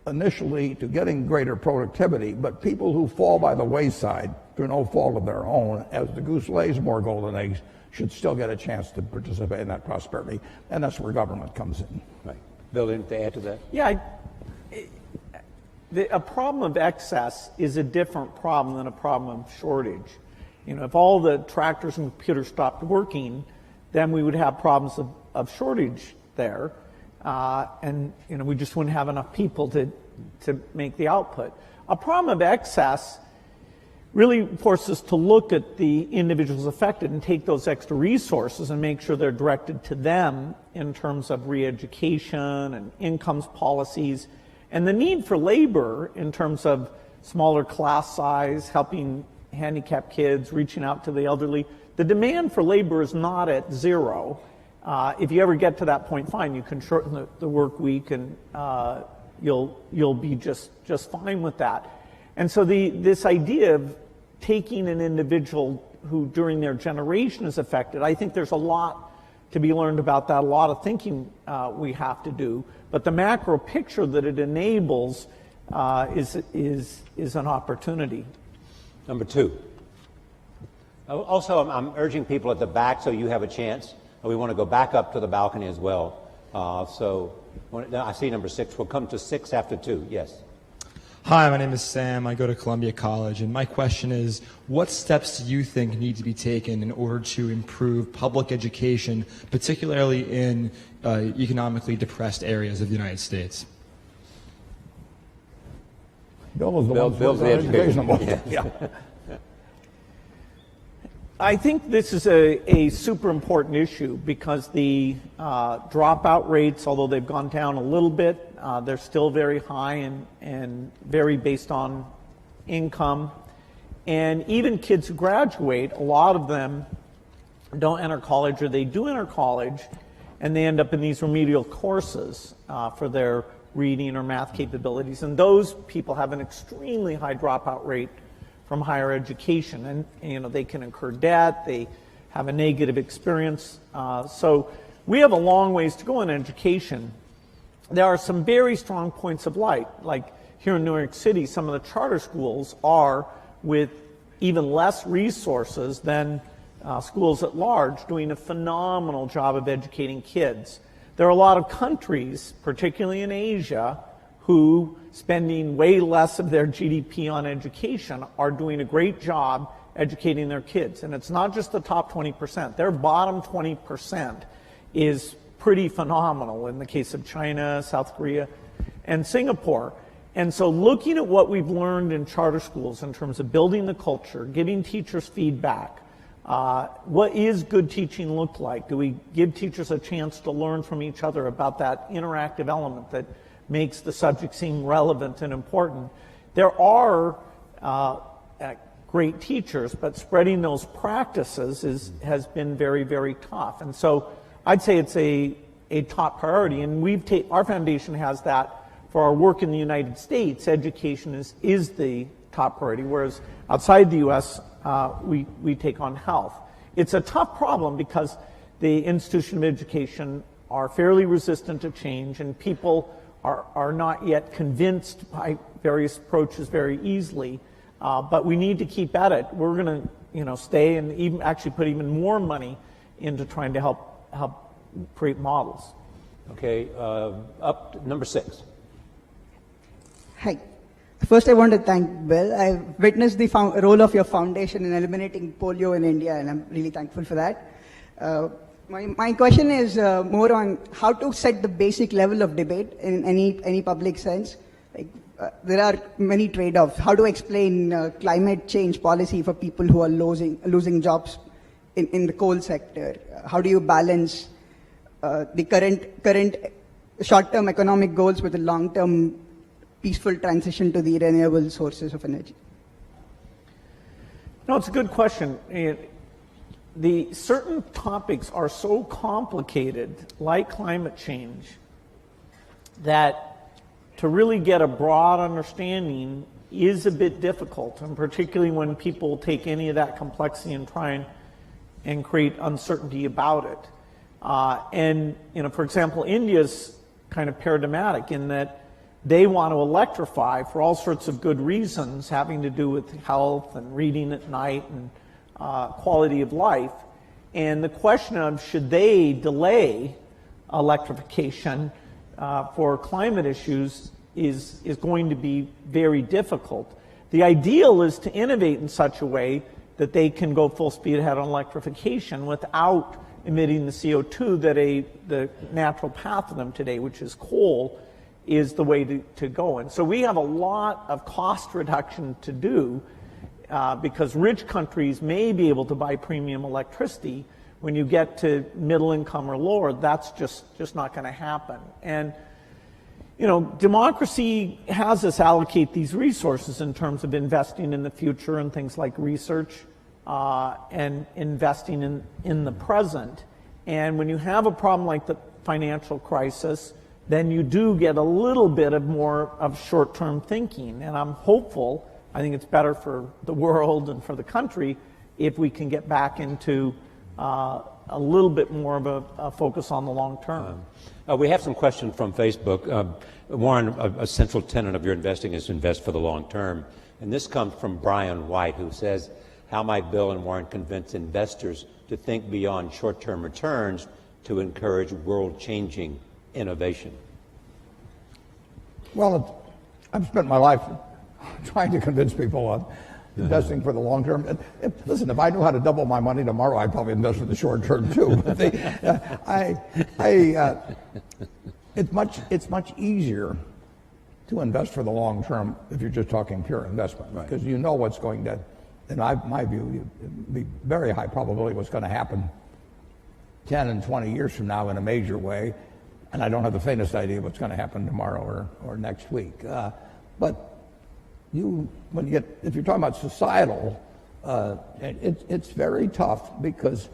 Speaker 3: initially to getting greater productivity, but people who fall by the wayside through no fault of their own, as the goose lays more golden eggs, should still get a chance to participate in that prosperity, and that's where government comes in.
Speaker 2: Right. Bill, anything to add to that?
Speaker 4: Yeah, a problem of excess is a different problem than a problem of shortage. If all the tractors and computers stopped working, then we would have problems of shortage there, and we just wouldn't have enough people to make the output. A problem of excess really forces us to look at the individuals affected and take those extra resources and make sure they're directed to them in terms of re-education and incomes policies, and the need for labor in terms of smaller class size, helping handicapped kids, reaching out to the elderly. The demand for labor is not at zero. If you ever get to that point, fine, you can shorten the work week, and you'll be just fine with that. And so this idea of taking an individual who during their generation is affected, I think there's a lot to be learned about that, a lot of thinking we have to do. But the macro picture that it enables is an opportunity.
Speaker 2: Number 2. Also, I'm urging people at the back so you have a chance. We want to go back up to the balcony as well. I see number 6. We'll come to 6 after 2. Yes.
Speaker 12: Hi, my name is Sam. I go to Columbia College, and my question is, what steps do you think need to be taken in order to improve public education, particularly in economically depressed areas of the United States?
Speaker 3: Bill is the one who's the educational. Yeah.
Speaker 4: I think this is a super important issue because the dropout rates, although they've gone down a little bit, they're still very high and very based on income. And even kids who graduate, a lot of them don't enter college, or they do enter college, and they end up in these remedial courses for their reading or math capabilities. And those people have an extremely high dropout rate from higher education, and you know, they can incur debt, they have a negative experience. So we have a long ways to go in education. There are some very strong points of light, like here in New York City, some of the charter schools are, with even less resources than schools at large, doing a phenomenal job of educating kids. There are a lot of countries, particularly in Asia, who, spending way less of their GDP on education, are doing a great job educating their kids. And it's not just the top 20%. Their bottom 20% is pretty phenomenal in the case of China, South Korea, and Singapore. And so looking at what we've learned in charter schools in terms of building the culture, giving teachers feedback, what is good teaching look like? Do we give teachers a chance to learn from each other about that interactive element that makes the subject seem relevant and important? There are great teachers, but spreading those practices has been very, very tough. And so I'd say it's a top priority, and our foundation has that for our work in the United States. Education is the top priority, whereas outside the U.S., we take on health. It's a tough problem because the institution of education are fairly resistant to change, and people are not yet convinced by various approaches very easily. But we need to keep at it. We're going to, stay and even actually put even more money into trying to help create models.
Speaker 2: Okay, up to number 6.
Speaker 13: Hi. First, I want to thank Bill. I've witnessed the role of your foundation in eliminating polio in India, and I'm really thankful for that. My question is more on how to set the basic level of debate in any public sense. Like, there are many trade-offs. How to explain climate change policy for people who are losing jobs in the coal sector? How do you balance the current short-term economic goals with the long-term peaceful transition to the renewable sources of energy?
Speaker 4: No, it's a good question. The certain topics are so complicated, like climate change, that to really get a broad understanding is a bit difficult, and particularly when people take any of that complexity and try and create uncertainty about it. And for example, India's kind of paradigmatic in that they want to electrify for all sorts of good reasons having to do with health and reading at night and quality of life. And the question of should they delay electrification for climate issues is going to be very difficult. The ideal is to innovate in such a way that they can go full speed ahead on electrification without emitting the CO2 that the natural path of them today, which is coal, is the way to go. And so we have a lot of cost reduction to do because rich countries may be able to buy premium electricity. When you get to middle income or lower, that's just not going to happen. And democracy has us allocate these resources in terms of investing in the future and things like research and investing in the present. And when you have a problem like the financial crisis, then you do get a little bit of more of short-term thinking. And I'm hopeful, I think it's better for the world and for the country if we can get back into a little bit more of a focus on the long term.
Speaker 2: We have some questions from Facebook. Warren, a central tenet of your investing is to invest for the long term. And this comes from Brian White, who says, how might Bill and Warren convince investors to think beyond short-term returns to encourage world-changing innovation?
Speaker 3: Well, I've spent my life trying to convince people of investing for the long term. Listen, if I knew how to double my money tomorrow, I'd probably invest for the short term too. It's much easier to invest for the long term if you're just talking pure investment, because you know what's going to in my view, it'd be very high probability what's going to happen 10 and 20 years from now in a major way, and I don't have the faintest idea what's going to happen tomorrow or next week. But if you're talking about societal, it's very tough because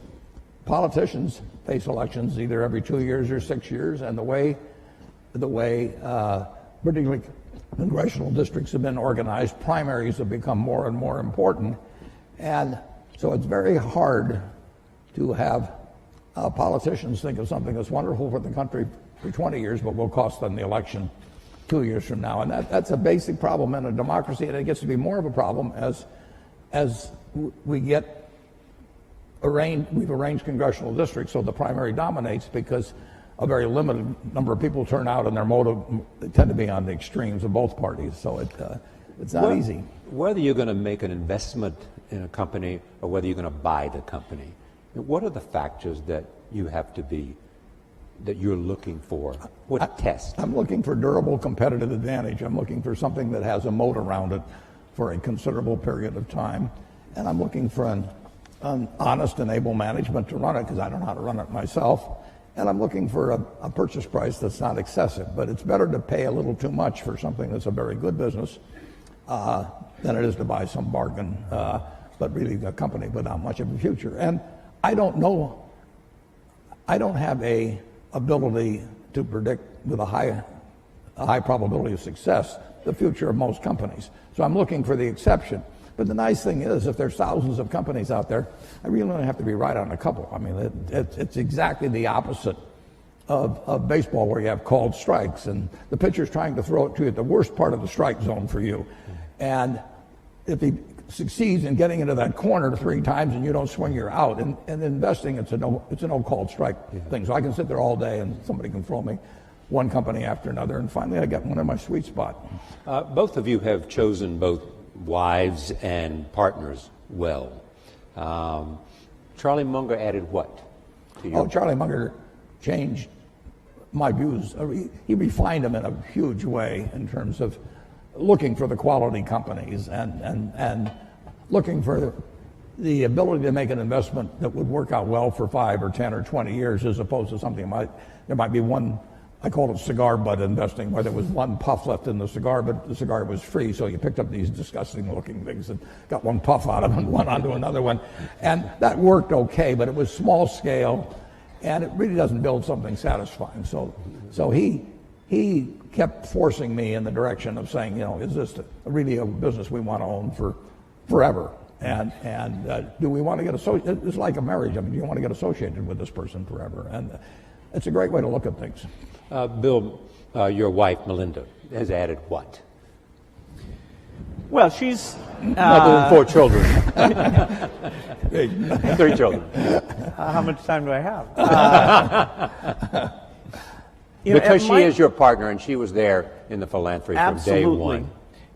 Speaker 3: politicians face elections either every 2 years or 6 years, and the way particularly congressional districts have been organized, primaries have become more and more important, and so it's very hard to have politicians think of something that's wonderful for the country for 20 years, but will cost them the election 2 years from now. And that's a basic problem in a democracy, and it gets to be more of a problem as we've arranged congressional districts so the primary dominates because a very limited number of people turn out, and their motive tend to be on the extremes of both parties. So it's not easy.
Speaker 2: Whether you're going to make an investment in a company or whether you're going to buy the company, what are the factors that you're looking for? What test?
Speaker 3: I'm looking for durable competitive advantage. I'm looking for something that has a moat around it for a considerable period of time. And I'm looking for an honest and able management to run it, because I don't know how to run it myself. And I'm looking for a purchase price that's not excessive. But it's better to pay a little too much for something that's a very good business than it is to buy some bargain, but really a company without much of a future. And I don't know. I don't have a ability to predict with a high probability of success the future of most companies. So I'm looking for the exception. But the nice thing is, if there's thousands of companies out there, I really only have to be right on a couple. I mean, it's exactly the opposite of baseball, where you have called strikes, and the pitcher's trying to throw it to you at the worst part of the strike zone for you. And if he succeeds in getting into that corner 3 times and you don't swing, you're out. And investing, it's a no called strike thing. So I can sit there all day and somebody can throw me one company after another, and finally I get one in my sweet spot.
Speaker 2: Both of you have chosen both wives and partners well. Charlie Munger added what to you?
Speaker 3: Charlie Munger changed my views. He refined them in a huge way in terms of looking for the quality companies and looking for the ability to make an investment that would work out well for 5 or 10 or 20 years, as opposed to something there might be one. I call it cigar butt investing, where there was one puff left in the cigar, but the cigar was free, so you picked up these disgusting-looking things and got one puff out of them and one onto another one. And that worked okay, but it was small scale, and it really doesn't build something satisfying. So he kept forcing me in the direction of saying, is this really a business we want to own for forever? And do we want to get associated? It's like a marriage. I mean, do you want to get associated with this person forever? And it's a great way to look at things.
Speaker 2: Bill, your wife, Melinda, has added what?
Speaker 4: Well, she's...
Speaker 2: Other than 4 children. 3 children.
Speaker 4: How much time do I have?
Speaker 2: Because she is your partner, and she was there in the philanthropy from day one.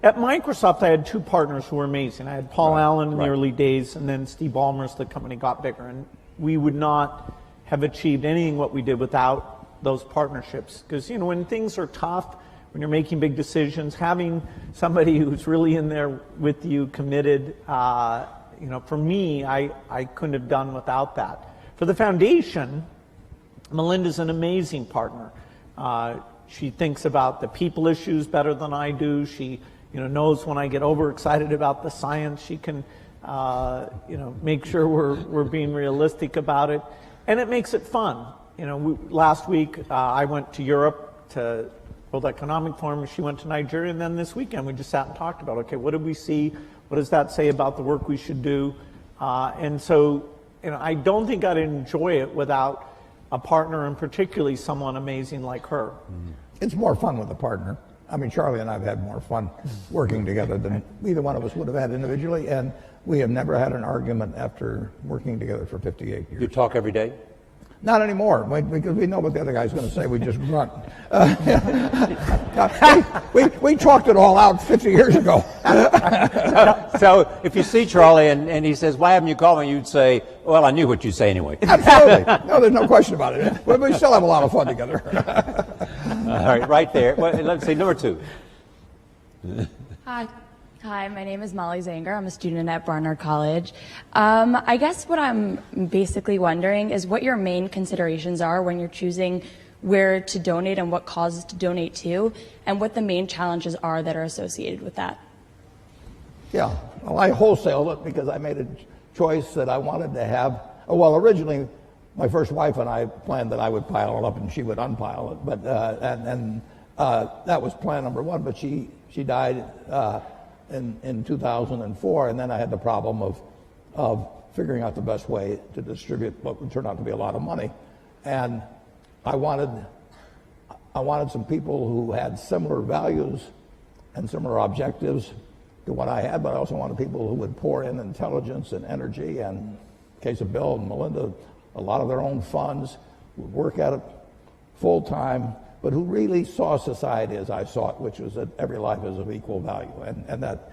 Speaker 4: At Microsoft, I had 2 partners who were amazing. I had Paul Allen in the early days, and then Steve Ballmer as the company got bigger. And we would not have achieved anything what we did without those partnerships. Because, when things are tough, when you're making big decisions, having somebody who's really in there with you, committed, for me, I couldn't have done without that. For the foundation, Melinda's an amazing partner. She thinks about the people issues better than I do. She, knows when I get overexcited about the science. She can, make sure we're being realistic about it, and it makes it fun. Last week I went to Europe to World Economic Forum. She went to Nigeria, and then this weekend we just sat and talked about, okay, what did we see? What does that say about the work we should do? And so, I don't think I'd enjoy it without a partner, and particularly someone amazing like her.
Speaker 3: It's more fun with a partner. I mean, Charlie and I have had more fun working together than either one of us would have had individually, and we have never had an argument after working together for 58 years.
Speaker 2: You talk every day?
Speaker 3: Not anymore, because we know what the other guy's going to say. We just grunt. We talked it all out 50 years ago.
Speaker 2: So if you see Charlie and he says, "Why haven't you called me?" you'd say, "Well, I knew what you'd say anyway."
Speaker 3: Absolutely. No, there's no question about it. We still have a lot of fun together.
Speaker 2: All right, right there. Well, let's see, number 2.
Speaker 14: Hi. Hi, my name is Molly Zanger. I'm a student at Barnard College. I guess what I'm basically wondering is what your main considerations are when you're choosing where to donate and what causes to donate to, and what the main challenges are that are associated with that.
Speaker 3: Yeah, well, I wholesaled it because I made a choice that I wanted to have. Well, originally, my first wife and I planned that I would pile it up and she would unpile it, but that was plan number one. But she died in 2004, and then I had the problem of figuring out the best way to distribute what would turn out to be a lot of money, and I wanted some people who had similar values and similar objectives to what I had, but I also wanted people who would pour in intelligence and energy, and in the case of Bill and Melinda, a lot of their own funds, would work at it full time, but who really saw society as I saw it, which was that every life is of equal value. And that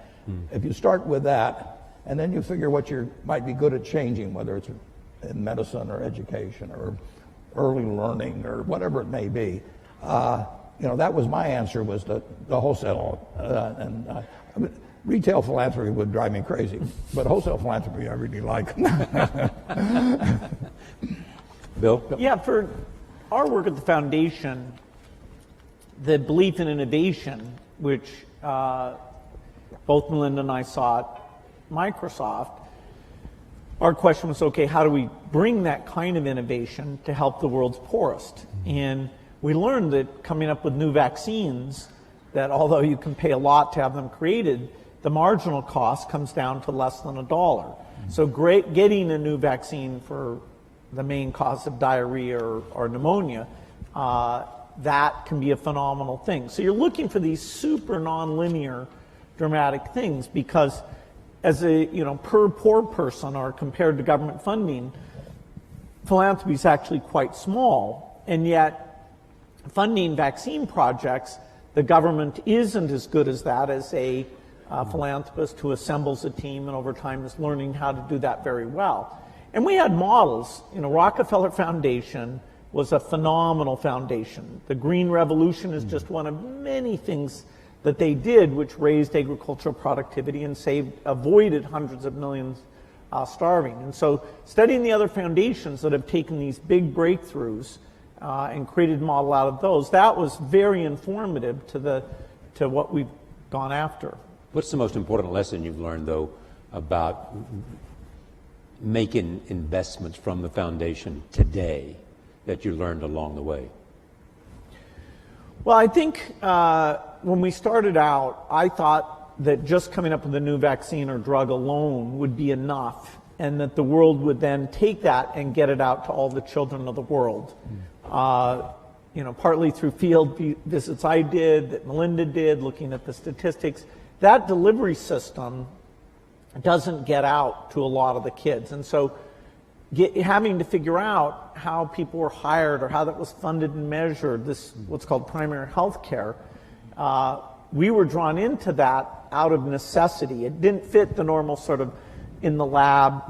Speaker 3: if you start with that, and then you figure what you might be good at changing, whether it's in medicine or education or early learning or whatever it may be, that was my answer, was the wholesale. Retail philanthropy would drive me crazy, but wholesale philanthropy I really like.
Speaker 2: Bill?
Speaker 4: Yeah, for our work at the foundation, the belief in innovation, which both Melinda and I saw at Microsoft, our question was, okay, how do we bring that kind of innovation to help the world's poorest? And we learned that coming up with new vaccines, that although you can pay a lot to have them created, the marginal cost comes down to less than $1. So getting a new vaccine for the main cause of diarrhea or pneumonia, that can be a phenomenal thing. So you're looking for these super nonlinear dramatic things, because as a per poor person or compared to government funding, philanthropy is actually quite small, and yet funding vaccine projects, the government isn't as good as that as a philanthropist who assembles a team and over time is learning how to do that very well. And we had models. Rockefeller Foundation was a phenomenal foundation. The Green Revolution is just one of many things that they did which raised agricultural productivity and avoided hundreds of millions starving. And so studying the other foundations that have taken these big breakthroughs and created a model out of those, that was very informative to what we've gone after.
Speaker 2: What's the most important lesson you've learned, though, about making investments from the foundation today that you learned along the way?
Speaker 4: Well, I think when we started out, I thought that just coming up with a new vaccine or drug alone would be enough, and that the world would then take that and get it out to all the children of the world. Partly through field visits I did, that Melinda did, looking at the statistics. That delivery system doesn't get out to a lot of the kids. And so having to figure out how people were hired or how that was funded and measured, this what's called primary health care, we were drawn into that out of necessity. It didn't fit the normal sort of in the lab,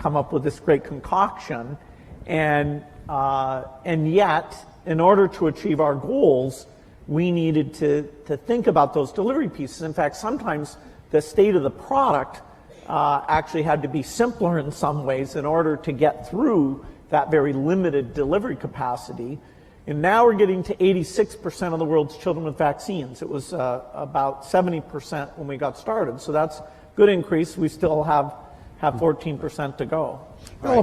Speaker 4: come up with this great concoction. And yet, in order to achieve our goals, we needed to think about those delivery pieces. In fact, sometimes the state of the product actually had to be simpler in some ways in order to get through that very limited delivery capacity. And now we're getting to 86% of the world's children with vaccines. It was about 70% when we got started. So that's a good increase. We still have 14% to go.
Speaker 3: Bill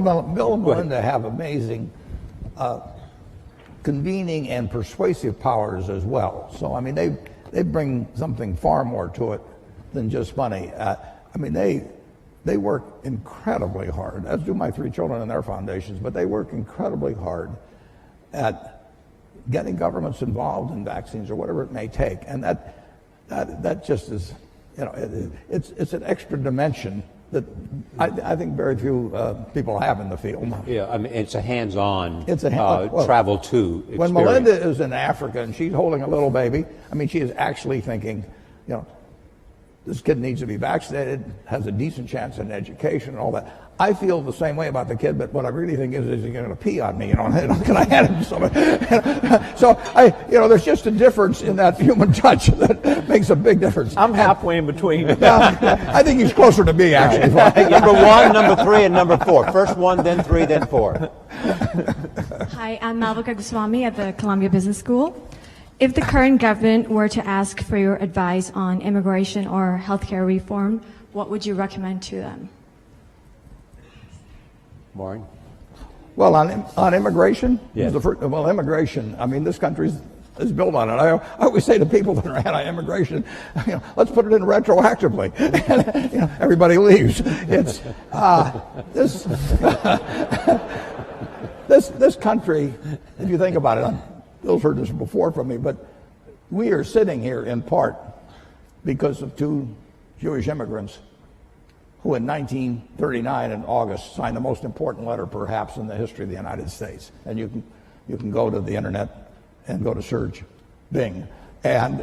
Speaker 3: and Melinda have amazing convening and persuasive powers as well. So, they bring something far more to it than just money. They work incredibly hard, as do my 3 children and their foundations, but they work incredibly hard at getting governments involved in vaccines or whatever it may take. And that just is, it's an extra dimension that I think very few people have in the field.
Speaker 2: Yeah, it's a hands-on
Speaker 3: well,
Speaker 2: travel to experience.
Speaker 3: When Melinda is in Africa and she's holding a little baby, she is actually thinking, this kid needs to be vaccinated, has a decent chance in education and all that. I feel the same way about the kid, but what I really think is he's going to pee on me, can I hand him something? So there's just a difference in that human touch that makes a big difference.
Speaker 4: I'm halfway in between.
Speaker 3: I think he's closer to me, actually.
Speaker 2: Number 1, number 3, and number 4. First 1, then 3, then 4.
Speaker 15: Hi, I'm Malvika Goswami at the Columbia Business School. If the current government were to ask for your advice on immigration or healthcare reform, what would you recommend to them?
Speaker 2: Warren?
Speaker 3: Well, on immigration?
Speaker 2: Yes.
Speaker 3: Immigration, I mean, this country is built on it. I always say to people that are anti-immigration, let's put it in retroactively. And, everybody leaves. It's this country, if you think about it, Bill's heard this before from me, but we are sitting here in part because of 2 Jewish immigrants who in 1939 in August signed the most important letter perhaps in the history of the United States. And you can go to the internet and go to search Bing. And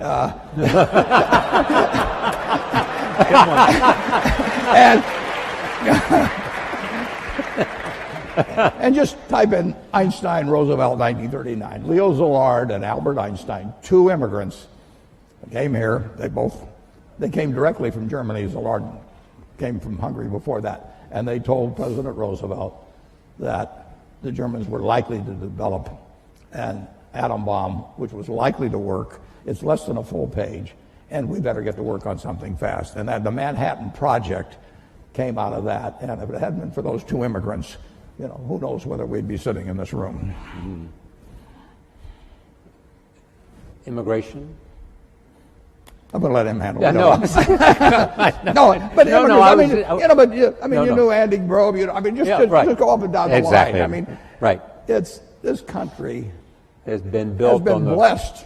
Speaker 3: and just type in Einstein, Roosevelt, 1939. Leo Szilard and Albert Einstein, 2 immigrants, came here. They came directly from Germany. Szilard came from Hungary before that. And they told President Roosevelt that the Germans were likely to develop an atom bomb, which was likely to work. It's less than a full page, and we better get to work on something fast. And that the Manhattan Project came out of that. And if it hadn't been for those 2 immigrants, who knows whether we'd be sitting in this room.
Speaker 2: Mm-hmm. Immigration?
Speaker 3: I'm going to let him handle it.
Speaker 2: Yeah,
Speaker 3: you knew Andy Grove. Just go up and down the line. I mean,
Speaker 2: right.
Speaker 3: This country
Speaker 2: has been
Speaker 3: blessed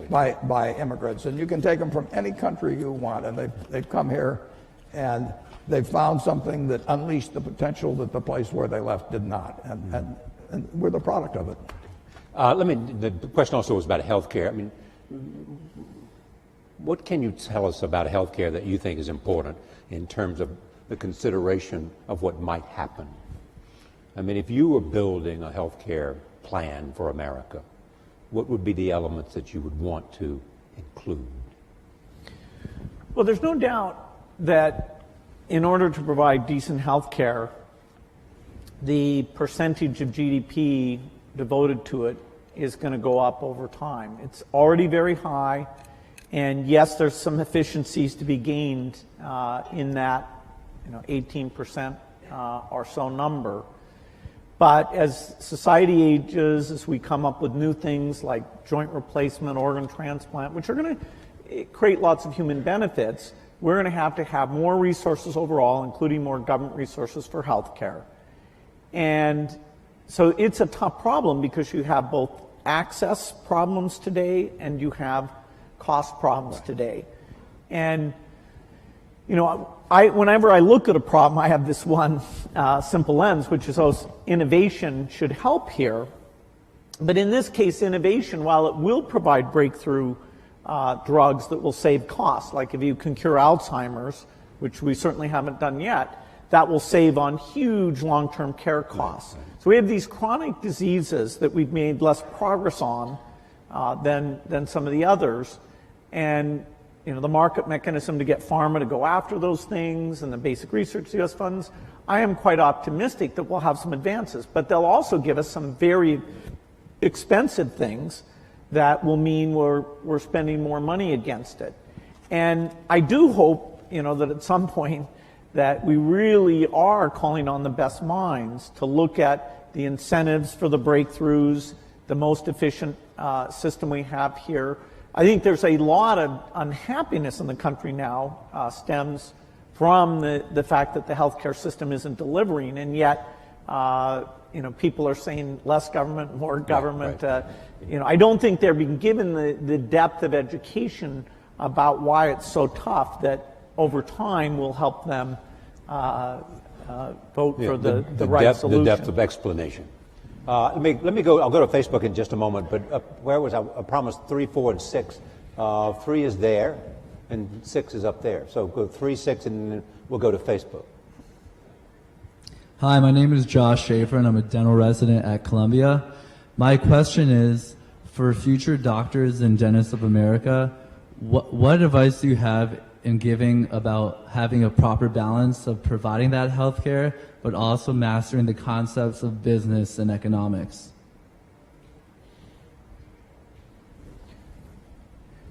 Speaker 3: by immigrants, and you can take them from any country you want, and they've come here, and they've found something that unleashed the potential that the place where they left did not, and we're the product of it.
Speaker 2: The question also was about healthcare. I mean, what can you tell us about healthcare that you think is important in terms of the consideration of what might happen? I mean, if you were building a healthcare plan for America, what would be the elements that you would want to include?
Speaker 4: Well, there's no doubt that in order to provide decent health care, the percentage of GDP devoted to it is going to go up over time. It's already very high, and yes, there's some efficiencies to be gained in that 18% or so number. But as society ages, as we come up with new things like joint replacement, organ transplant, which are going to create lots of human benefits, we're going to have more resources overall, including more government resources for health care. And so it's a tough problem because you have both access problems today and you have cost problems today. And whenever I look at a problem, I have this one simple lens, which is innovation should help here. But in this case, innovation, while it will provide breakthrough drugs that will save costs, like if you can cure Alzheimer's, which we certainly haven't done yet, that will save on huge long-term care costs. So we have these chronic diseases that we've made less progress on than some of the others. And the market mechanism to get pharma to go after those things and the basic research U.S. funds, I am quite optimistic that we'll have some advances. But they'll also give us some very expensive things that will mean we're spending more money against it. And I do hope, that at some point that we really are calling on the best minds to look at the incentives for the breakthroughs, the most efficient system we have here. I think there's a lot of unhappiness in the country now stems from the fact that the healthcare system isn't delivering, and yet people are saying less government, more government.
Speaker 2: Right.
Speaker 4: I don't think they're being given the depth of education about why it's so tough that over time will help them vote for the right solution.
Speaker 2: The depth of explanation. Let me go. I'll go to Facebook in just a moment. But where was I? I promised 3, 4, and 6. 3 is there. and 6 is up there. So go 3, 6, and then we'll go to Facebook.
Speaker 16: Hi, my name is Josh Schaefer, and I'm a dental resident at Columbia. My question is, for future doctors and dentists of America, what advice do you have in giving about having a proper balance of providing that health care, but also mastering the concepts of business and economics?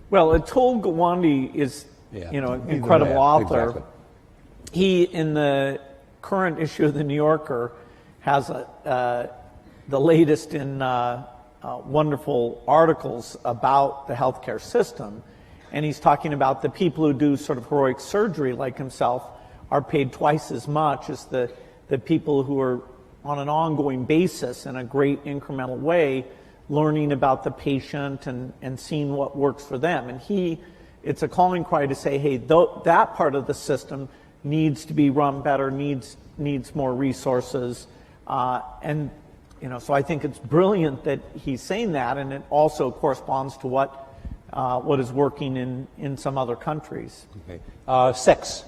Speaker 4: Well, Atul Gawande is, an incredible author.
Speaker 2: Exactly.
Speaker 4: He, in the current issue of the New Yorker, has the latest in wonderful articles about the healthcare system. And he's talking about the people who do sort of heroic surgery like himself are paid twice as much as the people who are on an ongoing basis in a great incremental way learning about the patient and seeing what works for them. And it's a calling cry to say, hey, that part of the system needs to be run better, needs more resources. And so I think it's brilliant that he's saying that, and it also corresponds to what is working in some other countries.
Speaker 2: Okay. 6.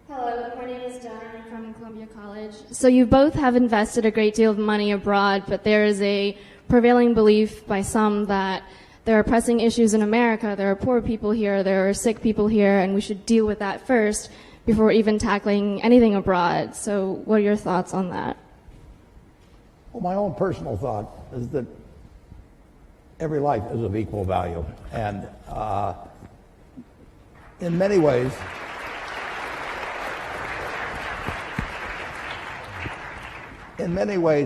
Speaker 17: Hello, my name is Donna. I'm from Columbia College. So you both have invested a great deal of money abroad, but there is a prevailing belief by some that there are pressing issues in America. There are poor people here, there are sick people here, and we should deal with that first before even tackling anything abroad. So what are your thoughts on that?
Speaker 3: Well, my own personal thought is that every life is of equal value. And in many ways,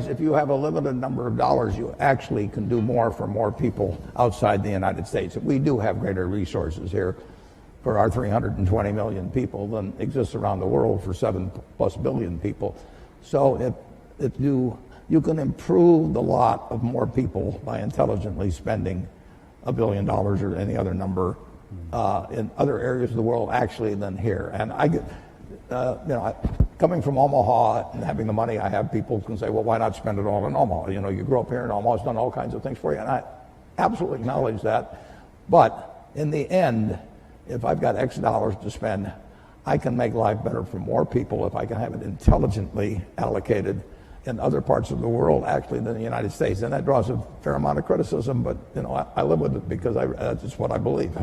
Speaker 3: if you have a limited number of dollars, you actually can do more for more people outside the United States. We do have greater resources here for our 320 million people than exists around the world for 7+ billion people. So if you can improve the lot of more people by intelligently spending $1 billion or any other number in other areas of the world actually than here. And I get, coming from Omaha and having the money I have, people can say, well, why not spend it all in Omaha? You grew up here in Omaha, it's done all kinds of things for you. And I absolutely acknowledge that. But in the end, if I've got X dollars to spend, I can make life better for more people if I can have it intelligently allocated in other parts of the world actually than the United States. And that draws a fair amount of criticism, but I live with it because that's just what I believe.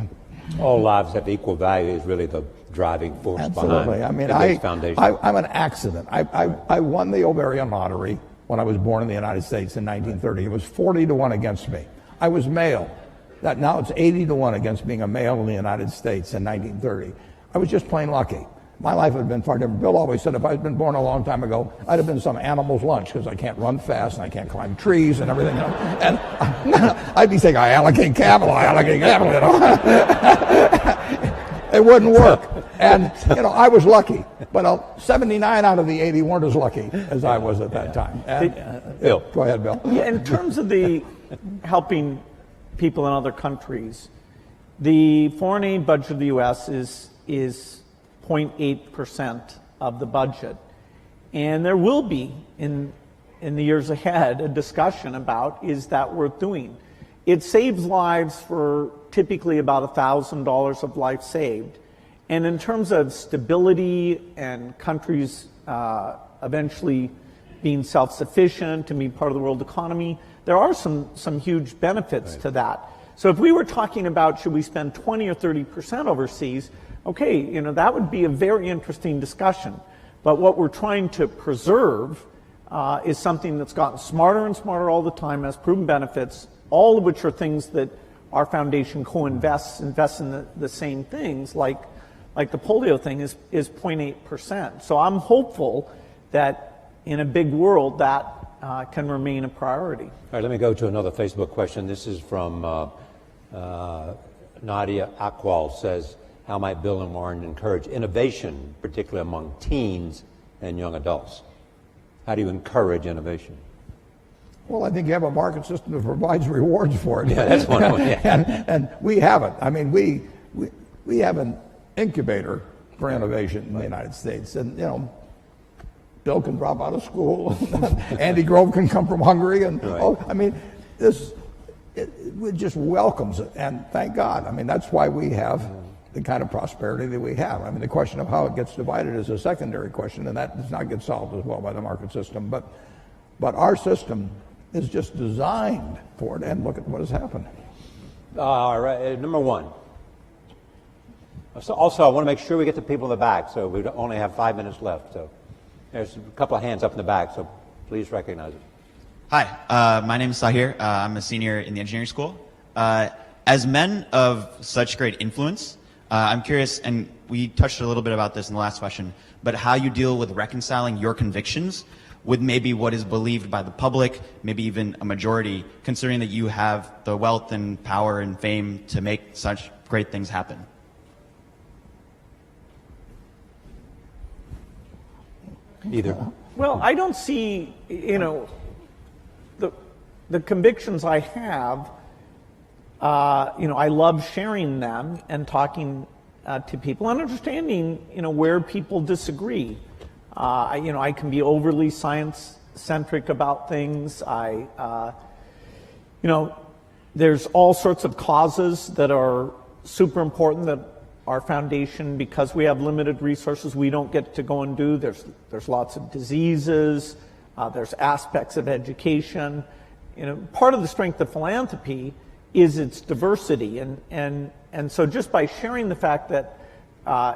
Speaker 2: All lives have equal value is really the driving force
Speaker 3: Absolutely.
Speaker 2: behind
Speaker 3: the
Speaker 2: Gates Foundation.
Speaker 3: I'm an accident. I won the ovarian lottery when I was born in the United States in 1930. It was 40-1 against me. I was male. Now it's 80-1 against being a male in the United States in 1930. I was just plain lucky. My life had been far different. Bill always said if I'd been born a long time ago, I'd have been some animal's lunch because I can't run fast and I can't climb trees and everything. And I'd be saying, I allocate capital. It wouldn't work. And, I was lucky. But 79 out of the 80 weren't as lucky as I was at that time. And,
Speaker 2: Bill.
Speaker 3: Go ahead, Bill.
Speaker 4: Yeah, in terms of the helping people in other countries, the foreign aid budget of the U.S. is 0.8% of the budget. And there will be, in the years ahead, a discussion about, is that worth doing? It saves lives for typically about $1,000 of life saved. And in terms of stability and countries eventually being self-sufficient and being part of the world economy, there are some huge benefits to that. So if we were talking about should we spend 20 or 30% overseas, okay, that would be a very interesting discussion. But what we're trying to preserve is something that's gotten smarter and smarter all the time, has proven benefits, all of which are things that our foundation co-invests in the same things, like the polio thing is 0.8%. So I'm hopeful that in a big world that can remain a priority.
Speaker 2: All right, let me go to another Facebook question. This is from Nadia Akwal, says, how might Bill and Warren encourage innovation, particularly among teens and young adults? How do you encourage innovation?
Speaker 3: Well, I think you have a market system that provides rewards for it.
Speaker 2: Yeah, that's one of them. Yeah.
Speaker 3: and we haven't. I mean, we have an incubator for innovation in the United States. And, Bill can drop out of school. Andy Grove can come from Hungary. And it just welcomes it. And thank God. I mean, that's why we have the kind of prosperity that we have. I mean, the question of how it gets divided is a secondary question, and that does not get solved as well by the market system. But our system is just designed for it, and look at what has happened.
Speaker 2: All right, number one. So also, I want to make sure we get to people in the back, so we only have 5 minutes left. So there's a couple of hands up in the back, so please recognize it.
Speaker 18: Hi, my name is Sahir. I'm a senior in the engineering school. As men of such great influence, I'm curious, and we touched a little bit about this in the last question, but how you deal with reconciling your convictions with maybe what is believed by the public, maybe even a majority, considering that you have the wealth and power and fame to make such great things happen.
Speaker 2: Either.
Speaker 4: Well, I don't see, the convictions I have, I love sharing them and talking to people and understanding, where people disagree. I can be overly science-centric about things. There's all sorts of causes that are super important that our foundation, because we have limited resources, we don't get to go and do. There's lots of diseases. There's aspects of education. Part of the strength of philanthropy is its diversity, and so just by sharing the fact that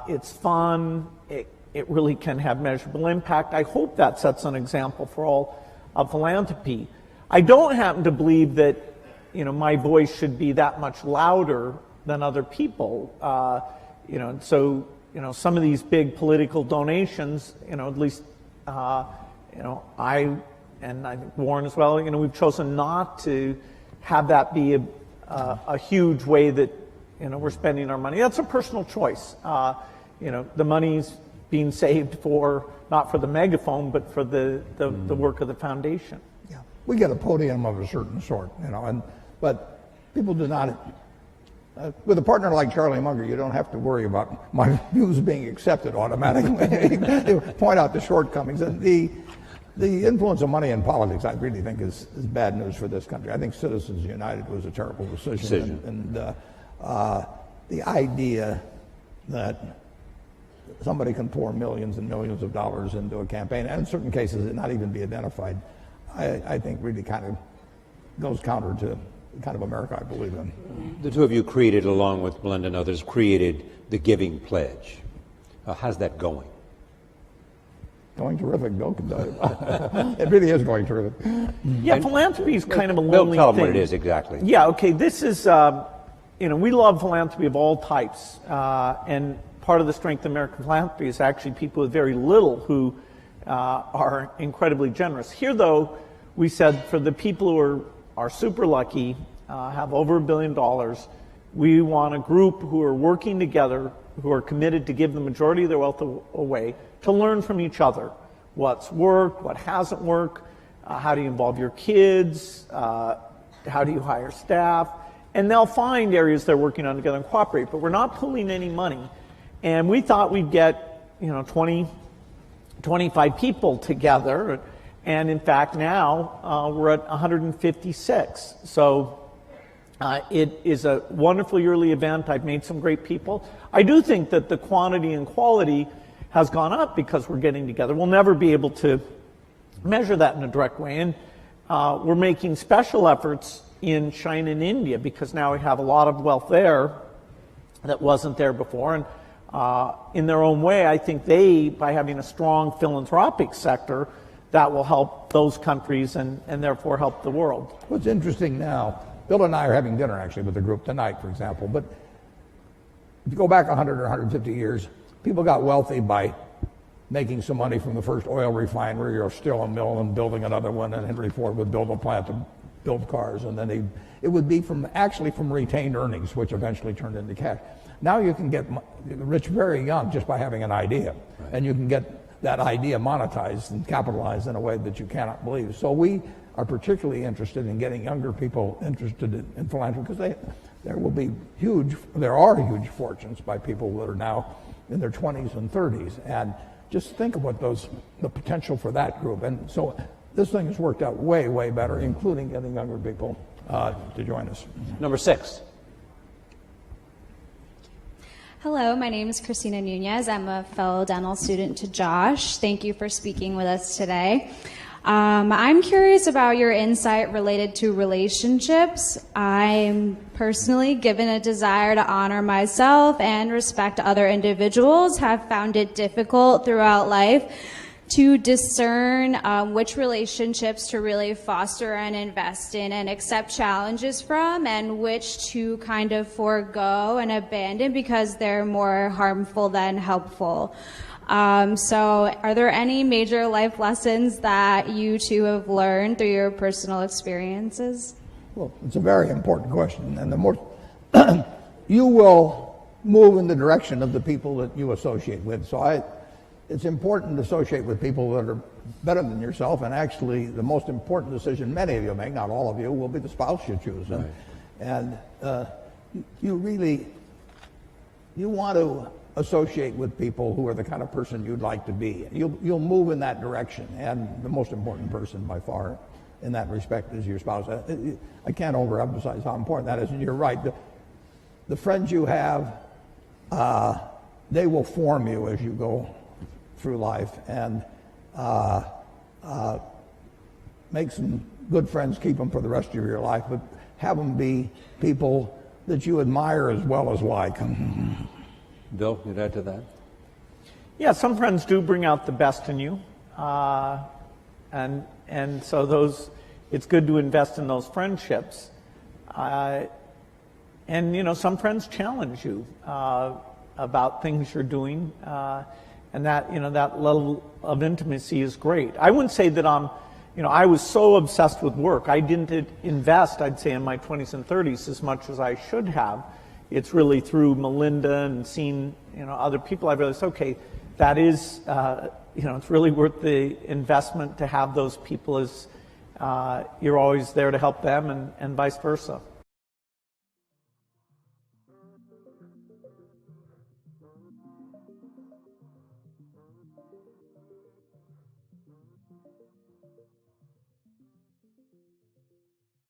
Speaker 4: it's fun, it really can have measurable impact. I hope that sets an example for all of philanthropy. I don't happen to believe that my voice should be that much louder than other people. So some of these big political donations, at least I and I think Warren as well, we've chosen not to have that be a huge way that we're spending our money. That's a personal choice. The money's being saved for not for the megaphone, but for the work of the foundation.
Speaker 3: Yeah, we get a podium of a certain sort, but people do not. With a partner like Charlie Munger, you don't have to worry about my views being accepted automatically. You point out the shortcomings. And the influence of money in politics, I really think, is bad news for this country. I think Citizens United was a terrible decision. And the idea that somebody can pour millions and millions of dollars into a campaign, and in certain cases it not even be identified, I think really kind of goes counter to the kind of America I believe in.
Speaker 2: The two of you created, along with Melinda and others, created the Giving Pledge. How's that going?
Speaker 3: Going terrific, Bill can tell you. It really is going terrific.
Speaker 4: Yeah, philanthropy is kind of a lonely thing.
Speaker 2: Tell them what it is exactly.
Speaker 4: Yeah, okay, this is, we love philanthropy of all types, and part of the strength of American philanthropy is actually people with very little who are incredibly generous. Here, though, we said for the people who are super lucky, have over $1 billion, we want a group who are working together, who are committed to give the majority of their wealth away, to learn from each other. What's worked, what hasn't worked, how do you involve your kids, how do you hire staff, and they'll find areas they're working on together and cooperate, but we're not pooling any money. And we thought we'd get 20, 25 people together, and in fact now we're at 156. So it is a wonderful yearly event. I've made some great people. I do think that the quantity and quality has gone up because we're getting together. We'll never be able to measure that in a direct way, and we're making special efforts in China and India because now we have a lot of wealth there that wasn't there before. And in their own way, I think by having a strong philanthropic sector, that will help those countries and therefore help the world.
Speaker 3: What's interesting now, Bill and I are having dinner actually with the group tonight, for example, but if you go back 100 or 150 years, people got wealthy by making some money from the first oil refinery or steel and mill and building another one, and Henry Ford would build a plant to build cars, and then it would be from retained earnings, which eventually turned into cash. Now you can get rich very young just by having an idea, and you can get that idea monetized and capitalized in a way that you cannot believe. So we are particularly interested in getting younger people interested in philanthropy because there are huge fortunes by people that are now in their 20s and 30s, and just think of what the potential for that group. And so this thing has worked out way, way better, including getting younger people to join us.
Speaker 2: Number 6.
Speaker 19: Hello, my name is Christina Nunez. I'm a fellow dental student to Josh. Thank you for speaking with us today. I'm curious about your insight related to relationships. I'm personally, given a desire to honor myself and respect other individuals, have found it difficult throughout life to discern which relationships to really foster and invest in and accept challenges from, and which to kind of forego and abandon because they're more harmful than helpful. So are there any major life lessons that you two have learned through your personal experiences?
Speaker 3: Well, it's a very important question, and the more you will move in the direction of the people that you associate with. So it's important to associate with people that are better than yourself, and actually the most important decision many of you make, not all of you, will be the spouse you choose. Right. And you want to associate with people who are the kind of person you'd like to be. You'll move in that direction, and the most important person by far in that respect is your spouse. I can't overemphasize how important that is, and you're right. The friends you have, they will form you as you go through life, and make some good friends, keep them for the rest of your life, but have them be people that you admire as well as like.
Speaker 2: Bill, you'd add to that?
Speaker 4: Yeah, some friends do bring out the best in you, and so it's good to invest in those friendships. And some friends challenge you about things you're doing, and that that level of intimacy is great. I wouldn't say that I was so obsessed with work. I didn't invest, I'd say, in my 20s and 30s as much as I should have. It's really through Melinda and seeing other people I've realized, okay, that is it's really worth the investment to have those people as you're always there to help them, and vice versa.